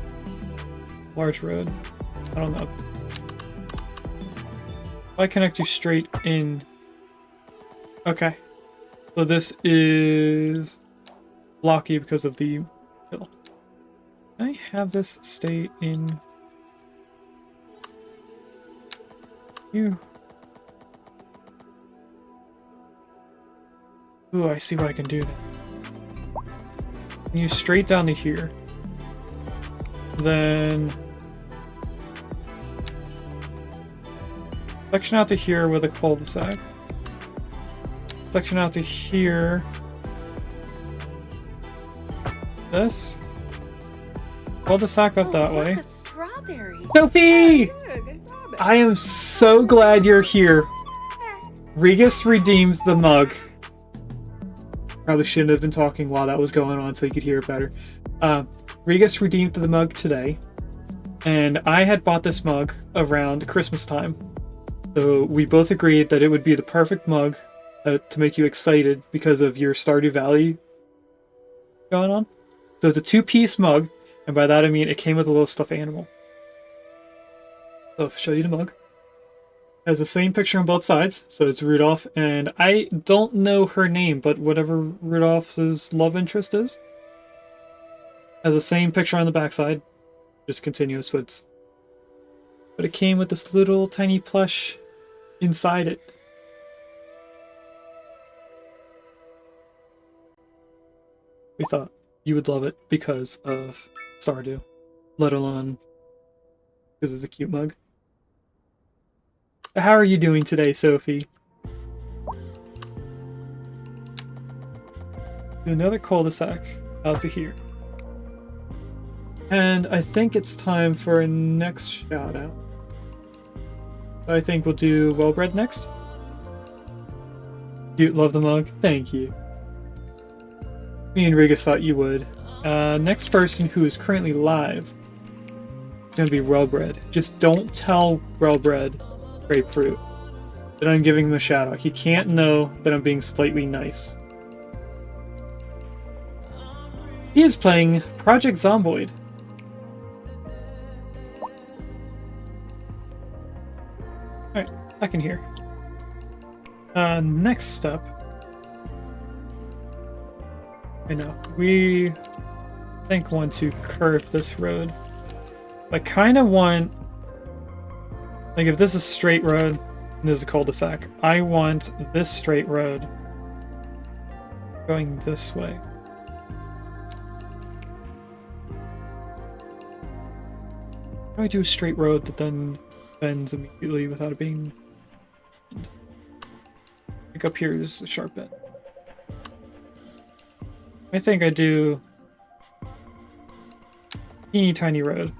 Speaker 1: Large road. I don't know. If I connect you straight in. Okay. So this is blocky because of the hill. Can I have this stay in you? Ooh, I see what I can do now. You straight down to here. Then section out to here with a cul-de-sac. Section out to here. This. Cul-de-sac up that way. Sophie! I am so glad you're here. Regis redeems the mug. Probably shouldn't have been talking while that was going on so you could hear it better. Regis redeemed the mug today. And I had bought this mug around Christmas time. So we both agreed that it would be the perfect mug to make you excited because of your Stardew Valley going on. So it's a 2-piece mug, and by that I mean it came with a little stuffed animal. So I'll show you the mug. It has the same picture on both sides, so it's Rudolph, and I don't know her name, but whatever Rudolph's love interest is. Has the same picture on the backside, just continuous with. But it came with this little tiny plush inside it. We thought you would love it because of Stardew, let alone because it's a cute mug. How are you doing today, Sophie? Do another cul-de-sac out to here. And I think it's time for a next shout out. I think we'll do Well-Bred next. You love the mug? Thank you. Me and Regis thought you would. Next person who is currently live is going to be Well-Bred. Just don't tell Well-Bred Grapefruit that I'm giving him a shout out. He can't know that I'm being slightly nice. He is playing Project Zomboid. Alright, back in here. Next step. I know. We, I think, want to curve this road. I kind of want... Like, if this is straight road, and this is a cul-de-sac, I want this straight road going this way. How do I do a straight road that then bends immediately without it being... Like up here is a sharp bend. I think I do... Teeny tiny road.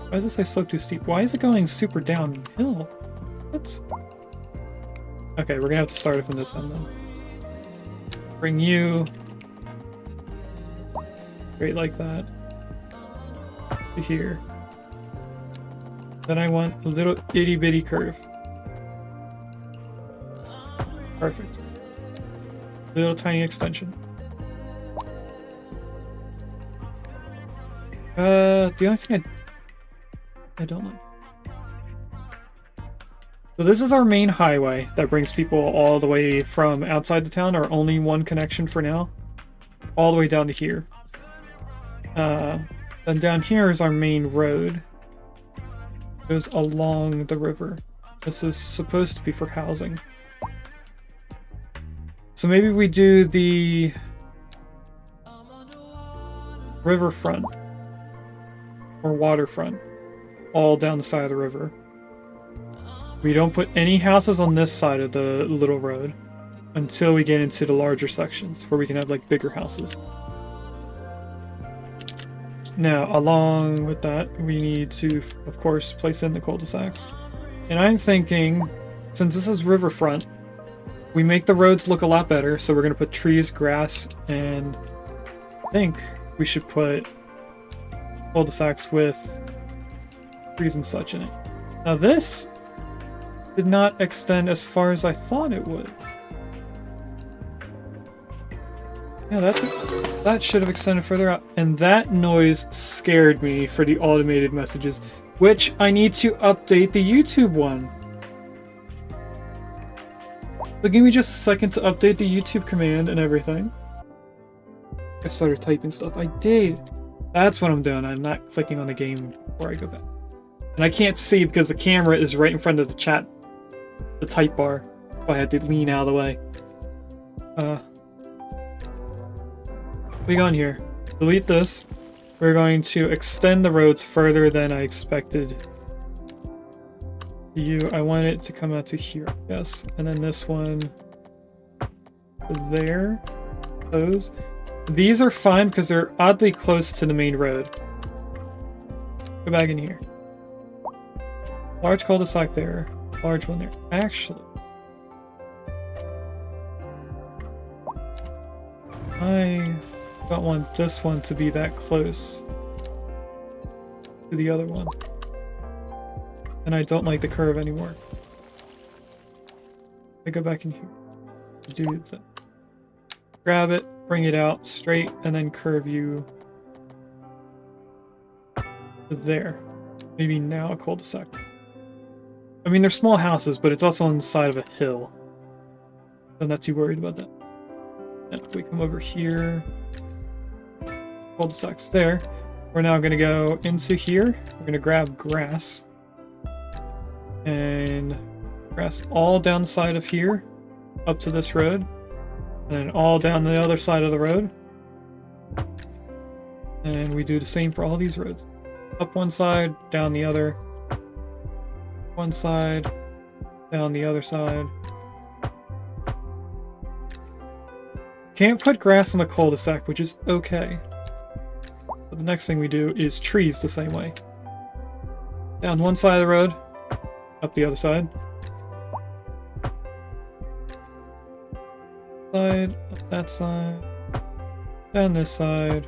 Speaker 1: Why does it say slope too steep? Why is it going super downhill? What? Okay, we're gonna have to start it from this end then. Bring you... Straight like that. To here. Then I want a little itty bitty curve. Perfect. Little tiny extension. The only thing I don't like. So this is our main highway that brings people all the way from outside the town, or only one connection for now, all the way down to here. Then down here is our main road. It goes along the river. This is supposed to be for housing. So maybe we do the riverfront or waterfront all down the side of the river. We don't put any houses on this side of the little road until we get into the larger sections where we can have like bigger houses. Now, along with that, we need to, of course, place in the cul-de-sacs. And I'm thinking, since this is riverfront, we make the roads look a lot better, so we're going to put trees, grass, and I think we should put cul-de-sacs with trees and such in it. Now this did not extend as far as I thought it would. Yeah, that should have extended further out. And that noise scared me for the automated messages, which I need to update the YouTube one. So give me just a second to update the YouTube command and everything. I started typing stuff. I did. That's what I'm doing. I'm not clicking on the game before I go back. And I can't see because the camera is right in front of the chat, the type bar. So I had to lean out of the way. We go in here. Delete this. We're going to extend the roads further than I expected. I want it to come out to here, yes. And then this one there. Those. These are fine because they're oddly close to the main road. Go back in here. Large cul-de-sac there. Large one there. Actually, I don't want this one to be that close to the other one. And I don't like the curve anymore. I go back in here. Do that. Grab it, bring it out straight, and then curve you to there. Maybe now a cul-de-sac. I mean, they're small houses, but it's also on the side of a hill. I'm not too worried about that. If we come over here, cul-de-sac's there. We're now going to go into here. We're going to grab grass. And grass all down the side of here, up to this road. And then all down the other side of the road. And we do the same for all these roads. Up one side, down the other. One side, down the other side. Can't put grass on the cul-de-sac, which is okay. But the next thing we do is trees the same way. Down one side of the road, up the other side. Side, up that side. Down this side.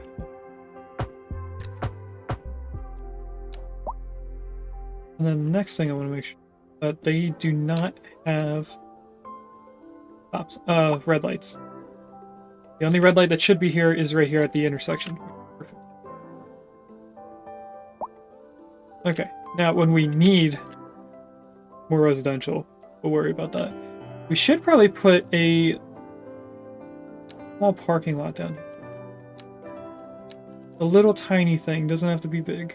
Speaker 1: And then the next thing I want to make sure that they do not have stops, red lights. The only red light that should be here is right here at the intersection. Perfect. Okay, now when we need more residential. We'll worry about that. We should probably put a small parking lot down here. A little tiny thing, doesn't have to be big.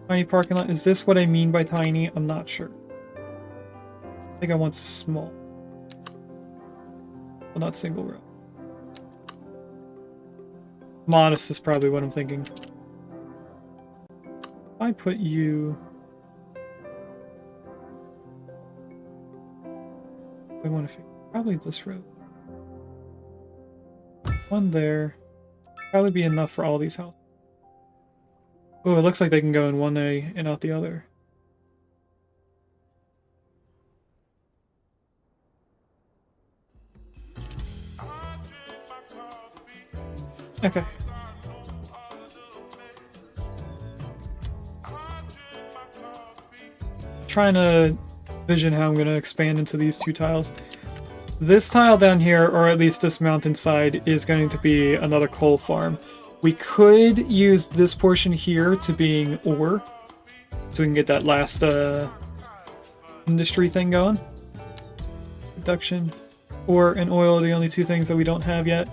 Speaker 1: Tiny parking lot, is this what I mean by tiny? I'm not sure. I think I want small. Well, not single row. Modest is probably what I'm thinking. I put you... I want to figure probably this row. One there. Probably be enough for all these houses. Oh, it looks like they can go in one way and out the other. Okay. Trying to vision how I'm going to expand into these two tiles. This tile down here, or at least this mountainside, is going to be another coal farm. We could use this portion here to being ore, so we can get that last industry thing going. Production, ore, and oil are the only two things that we don't have yet.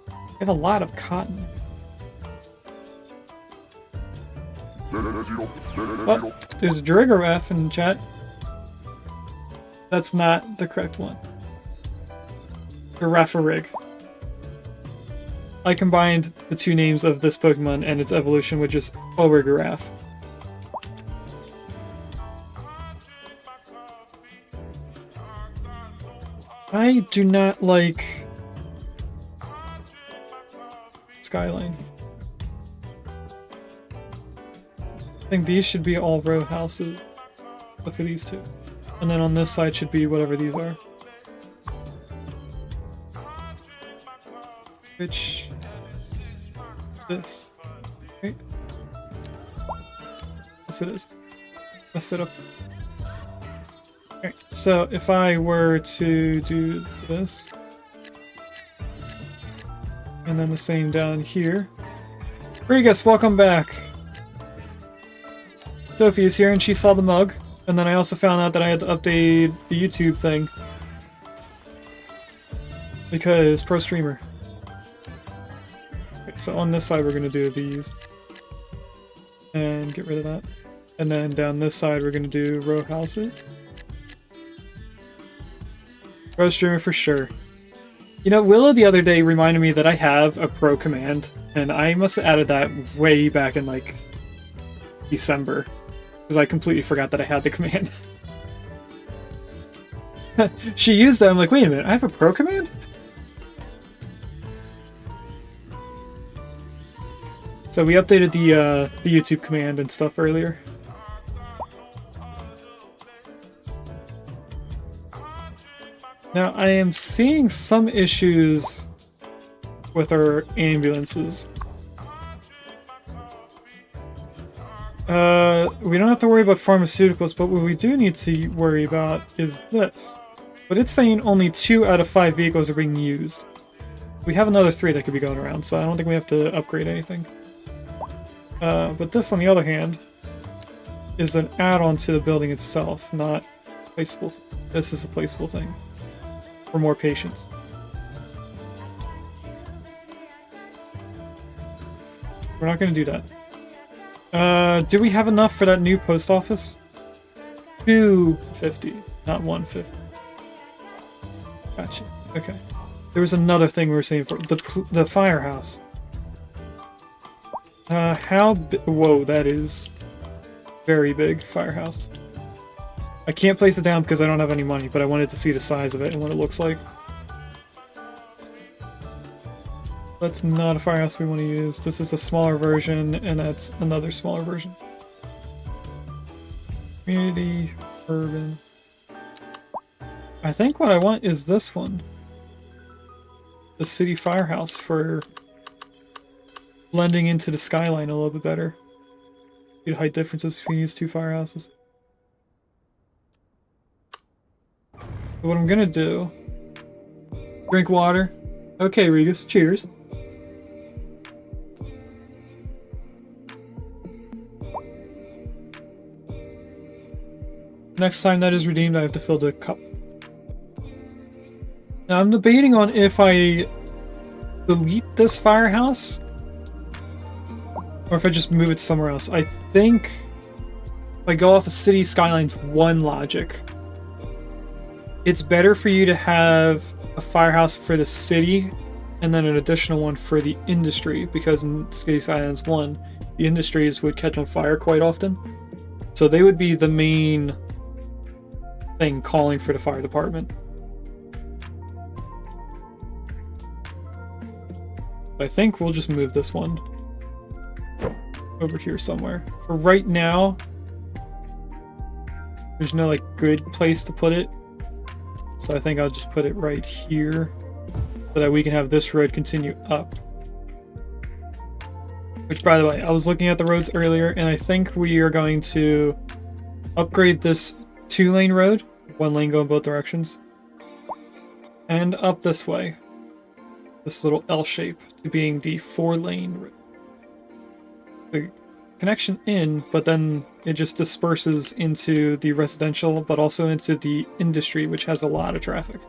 Speaker 1: We have a lot of cotton. Oh, there's a Driggeraf in chat. That's not the correct one. Girafarig. I combined the two names of this Pokemon and its evolution with just Overgiraffe. I do not like Skyline. I think these should be all row houses, but for these two. And then on this side should be whatever these are. Which... this. Right? Yes it is. Mess it up. Okay, so if I were to do this, and then the same down here. Regus, welcome back! Sophie is here and she saw the mug, and then I also found out that I had to update the YouTube thing. Because pro streamer. Okay, so on this side we're gonna do these. And get rid of that. And then down this side we're gonna do row houses. Pro streamer for sure. You know, Willow the other day reminded me that I have a pro command, and I must have added that way back in like December. Because I completely forgot that I had the command. She used that, I'm like, wait a minute, I have a pro command? So we updated the YouTube command and stuff earlier. Now, I am seeing some issues with our ambulances. We don't have to worry about pharmaceuticals, but what we do need to worry about is this. But it's saying only 2 out of 5 vehicles are being used. We have another 3 that could be going around, so I don't think we have to upgrade anything. But this, on the other hand, is an add-on to the building itself, not placeable. This is a placeable thing. For more patients. We're not going to do that. Do we have enough for that new post office? 250, not 150. Gotcha. Okay. There was another thing we were saying for the firehouse. Whoa, that is very big firehouse. I can't place it down because I don't have any money, but I wanted to see the size of it and what it looks like. That's not a firehouse we want to use. This is a smaller version, and that's another smaller version. Community, urban. I think what I want is this one. The city firehouse for blending into the skyline a little bit better. See the height differences between these two firehouses. So what I'm gonna do... Drink water. Okay, Regus, cheers. Next time that is redeemed, I have to fill the cup. Now I'm debating on if I delete this firehouse or if I just move it somewhere else. I think if I go off of City Skylines 1 logic, it's better for you to have a firehouse for the city and then an additional one for the industry, because in City Skylines 1, the industries would catch on fire quite often. So they would be the main thing calling for the fire department. I think we'll just move this one over here somewhere. For right now, there's no like good place to put it. So I think I'll just put it right here so that we can have this road continue up. Which, by the way, I was looking at the roads earlier and I think we are going to upgrade this 2-lane road, 1 lane go in both directions, and up this way, this little L shape, to being the 4-lane road. The connection in, but then it just disperses into the residential, but also into the industry, which has a lot of traffic.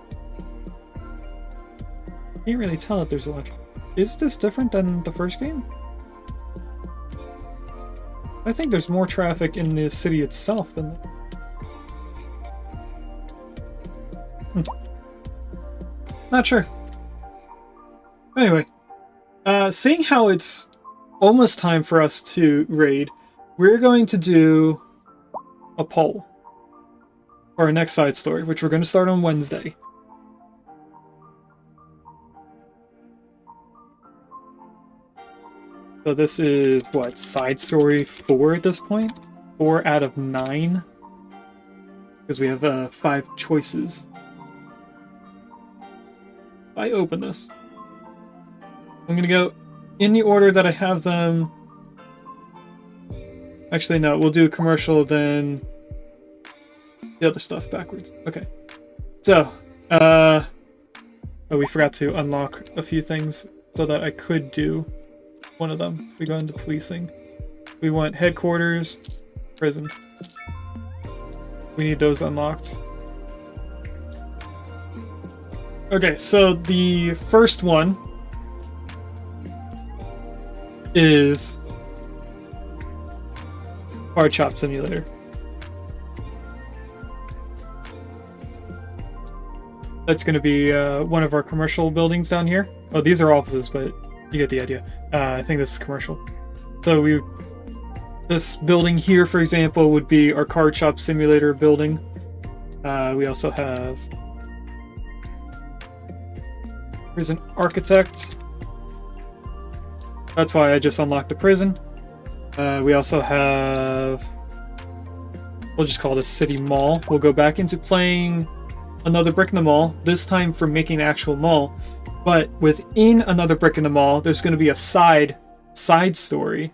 Speaker 1: Can't really tell if there's a lot. Is this different than the first game? I think there's more traffic in the city itself than Not sure. Anyway, seeing how it's almost time for us to raid, we're going to do a poll for our next side story, which we're going to start on Wednesday. So this is, what, side story 4 at this point? 4 out of 9? Because we have 5 choices. If I open this, I'm going to go in the order that I have them. Actually, no, we'll do a commercial, then the other stuff backwards. Okay. So, oh, we forgot to unlock a few things so that I could do one of them. If we go into policing, we want headquarters, prison. We need those unlocked. Okay, so the first one is Bar Chop Simulator. That's going to be one of our commercial buildings down here. Oh, these are offices, but you get the idea. I think this is commercial. So this building here, for example, would be our Car Shop Simulator building. We also have... There's an architect. That's why I just unlocked the prison. We also have... We'll just call this City Mall. We'll go back into playing another brick in the mall, this time for making the actual mall. But within another brick in the mall, there's going to be a side story,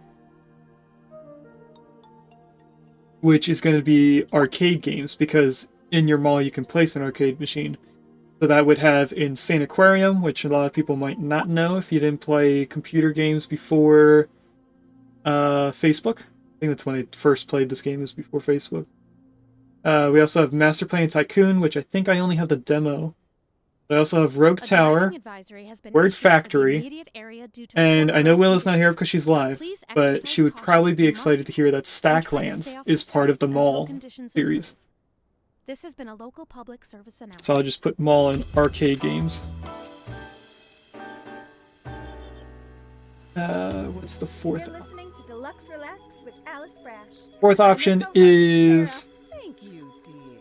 Speaker 1: which is going to be arcade games, because in your mall you can place an arcade machine. So that would have Insane Aquarium, which a lot of people might not know if you didn't play computer games before Facebook. I think that's when I first played this game, was before Facebook. We also have Master Plan Tycoon, which I think I only have the demo. I also have Rogue Tower, Word Factory, and I know Willa's not here because she's live, but she would probably be excited to hear that Stacklands is part of the Mall series.
Speaker 2: This has been a local public service announcement.
Speaker 1: So I'll just put Mall in arcade games. What's the fourth?
Speaker 8: You're listening to Deluxe Relax with Alice Brash.
Speaker 1: Fourth option is...
Speaker 9: Thank you, dear.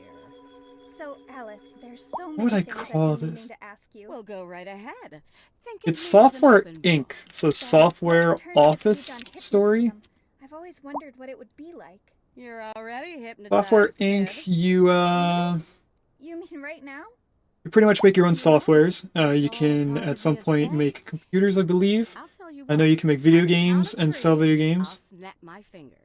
Speaker 8: So, Alice, there's so many
Speaker 1: What would I
Speaker 8: things
Speaker 1: call
Speaker 8: I've been
Speaker 1: this?
Speaker 8: meaning to ask you.
Speaker 9: We'll go right ahead. Think of
Speaker 1: It's
Speaker 9: me as
Speaker 1: Software
Speaker 9: an open
Speaker 1: Inc.
Speaker 9: book.
Speaker 1: So
Speaker 8: Let's
Speaker 1: Software
Speaker 8: turn it to
Speaker 1: Office
Speaker 8: on
Speaker 1: Story.
Speaker 8: hypnotism. I've always wondered what it would be like.
Speaker 9: You're already hypnotized.
Speaker 1: Software
Speaker 9: kid.
Speaker 1: Inc. You
Speaker 8: You mean right now?
Speaker 1: pretty much make your own softwares. You can at some point make computers, I believe.
Speaker 9: I'll tell you
Speaker 1: I know
Speaker 9: what,
Speaker 1: you can make video
Speaker 9: on the count
Speaker 1: games
Speaker 9: of
Speaker 1: and
Speaker 9: 3,
Speaker 1: sell video
Speaker 9: I'll
Speaker 1: games.
Speaker 9: snap my fingers.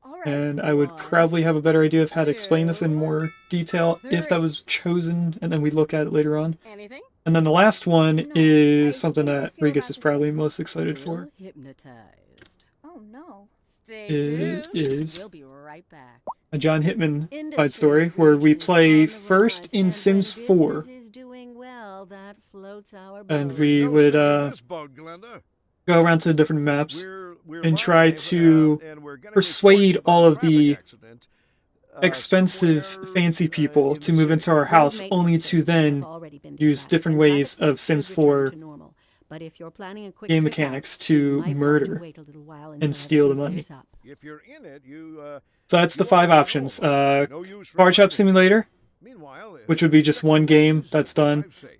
Speaker 8: All right.
Speaker 1: And I would probably have a better idea of how to explain this in more detail if that was chosen, and then we look at it later on.
Speaker 9: Anything?
Speaker 1: And then the last one
Speaker 8: No,
Speaker 1: is
Speaker 8: I
Speaker 1: something
Speaker 8: think I
Speaker 1: that
Speaker 8: feel
Speaker 1: Regus
Speaker 8: about
Speaker 1: is
Speaker 8: the
Speaker 1: probably
Speaker 8: same.
Speaker 1: most excited
Speaker 9: Still
Speaker 1: for.
Speaker 9: hypnotized.
Speaker 8: Oh no.
Speaker 9: Stay
Speaker 1: It
Speaker 9: tuned.
Speaker 1: is
Speaker 9: We'll be right back.
Speaker 1: a John Hitman
Speaker 4: Industry
Speaker 1: side story
Speaker 4: in the
Speaker 1: where we
Speaker 4: region is
Speaker 1: play
Speaker 4: on the
Speaker 1: first
Speaker 4: rise,
Speaker 1: in
Speaker 4: and
Speaker 1: Sims
Speaker 4: when
Speaker 1: 4,
Speaker 4: business is doing well, that floats our
Speaker 1: and
Speaker 4: boat.
Speaker 1: we
Speaker 3: No
Speaker 1: would
Speaker 3: sinking this boat, Glenda.
Speaker 1: go around to the different maps
Speaker 3: We're
Speaker 1: and try
Speaker 3: live,
Speaker 1: to
Speaker 3: and we're getting
Speaker 1: persuade
Speaker 3: reports about
Speaker 1: all
Speaker 3: a
Speaker 1: of
Speaker 3: traffic
Speaker 1: the
Speaker 3: accident,
Speaker 1: expensive,
Speaker 3: somewhere,
Speaker 1: fancy people
Speaker 3: in
Speaker 1: to
Speaker 3: the
Speaker 1: move
Speaker 3: city.
Speaker 1: into our
Speaker 4: Road
Speaker 1: house,
Speaker 4: maintenance
Speaker 1: only to
Speaker 4: services
Speaker 1: then
Speaker 4: have already been
Speaker 1: use
Speaker 4: dispatched,
Speaker 1: different
Speaker 4: and
Speaker 1: ways
Speaker 4: traffic
Speaker 1: of
Speaker 4: flow
Speaker 1: Sims
Speaker 4: should return
Speaker 1: 4
Speaker 4: to normal. But if you're planning a quick
Speaker 1: game
Speaker 4: trip out,
Speaker 1: mechanics
Speaker 4: you
Speaker 1: to
Speaker 4: might want to
Speaker 1: murder
Speaker 4: wait a little while
Speaker 1: and
Speaker 4: until
Speaker 1: steal the
Speaker 4: everything
Speaker 1: money.
Speaker 4: clears up.
Speaker 3: If you're in it,
Speaker 1: So that's the
Speaker 3: you
Speaker 1: 5
Speaker 3: ought to
Speaker 1: options.
Speaker 3: know, but no use
Speaker 1: Car Shop
Speaker 3: reminding.
Speaker 1: Simulator,
Speaker 3: Meanwhile,
Speaker 1: which would be just
Speaker 3: check
Speaker 1: one
Speaker 3: the
Speaker 1: game
Speaker 3: ways
Speaker 1: that's
Speaker 3: and
Speaker 1: done.
Speaker 3: drive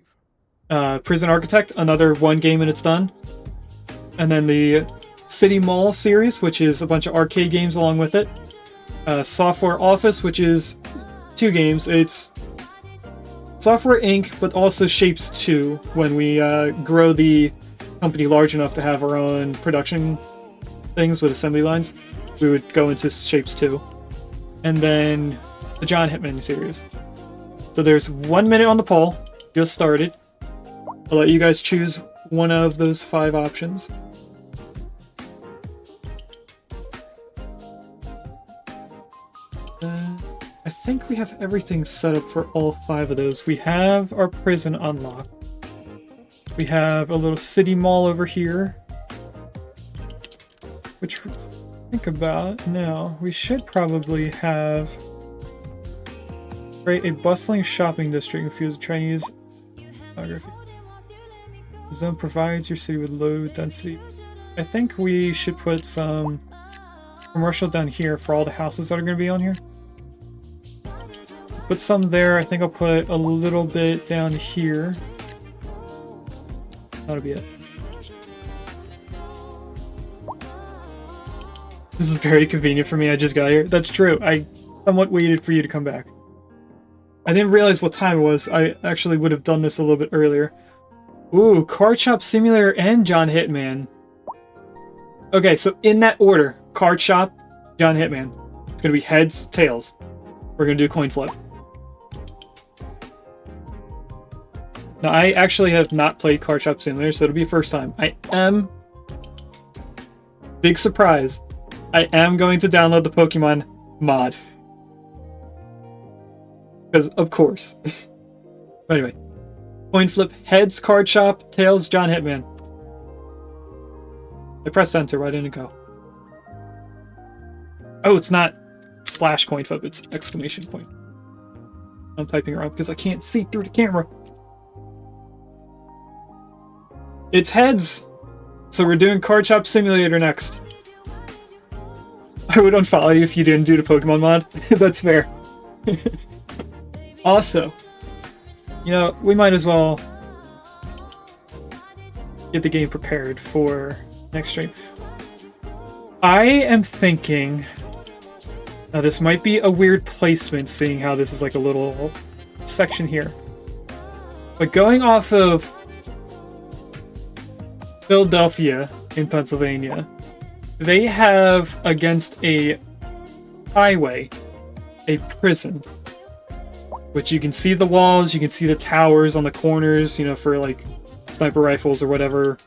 Speaker 3: safe.
Speaker 1: Prison Architect, another one game and it's done. And then the City Mall series, which is a bunch of arcade games along with it. Software Office, which is 2 games. It's Software Inc., but also Shapes 2, when we grow the company large enough to have our own production things with assembly lines. We would go into Shapes 2. And then the John Hitman series. So there's 1 minute on the poll. Just started. I'll let you guys choose one of those 5 options. I think we have everything set up for all 5 of those. We have our prison unlocked. We have a little city mall over here. Which, think about now, we should probably have create a bustling shopping district infused with Chinese geography. The zone provides your city with low density. I think we should put some commercial down here for all the houses that are going to be on here. Put some there. I think I'll put a little bit down here. That'll be it. This is very convenient for me. I just got here. That's true. I somewhat waited for you to come back. I didn't realize what time it was. I actually would have done this a little bit earlier. Ooh, Card Shop Simulator and John Hitman. Okay, so in that order, Card Shop, John Hitman. It's gonna be heads, tails. We're gonna do coin flip. Now, I actually have not played Card Shop Simulator, so it'll be the first time. I am... Big surprise. I am going to download the Pokemon mod. Because, of course. But anyway. Coin flip, heads, Card Shop, tails, John Hitman. I pressed enter, why didn't it go? Oh, it's not slash coin flip, it's exclamation point. I'm typing around because I can't see through the camera. It's heads! So we're doing Card Shop Simulator next. I would unfollow you if you didn't do the Pokemon mod. That's fair. Also, you know, we might as well get the game prepared for next stream. I am thinking... Now this might be a weird placement, seeing how this is like a little section here. But going off of Philadelphia in Pennsylvania, they have against a highway a prison, which you can see the walls, you can see the towers on the corners, you know, for like sniper rifles or whatever,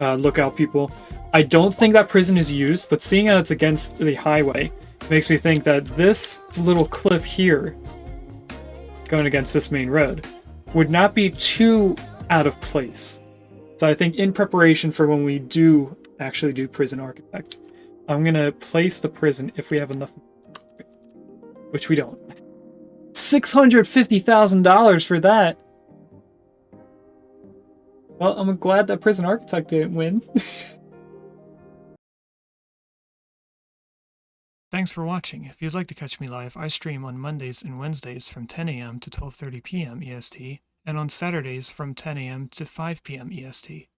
Speaker 1: lookout people. I don't think that prison is used, but seeing how it's against the highway makes me think that this little cliff here, going against this main road, would not be too out of place. So I think in preparation for when we do actually do Prison Architect, I'm going to place the prison if we have enough, which we don't. $650,000 for that. Well, I'm glad that Prison Architect didn't win. Thanks for watching. If you'd like to catch me live, I stream on Mondays and Wednesdays from 10 a.m. to 12:30 p.m. EST, and on Saturdays from 10 a.m. to 5 p.m. EST.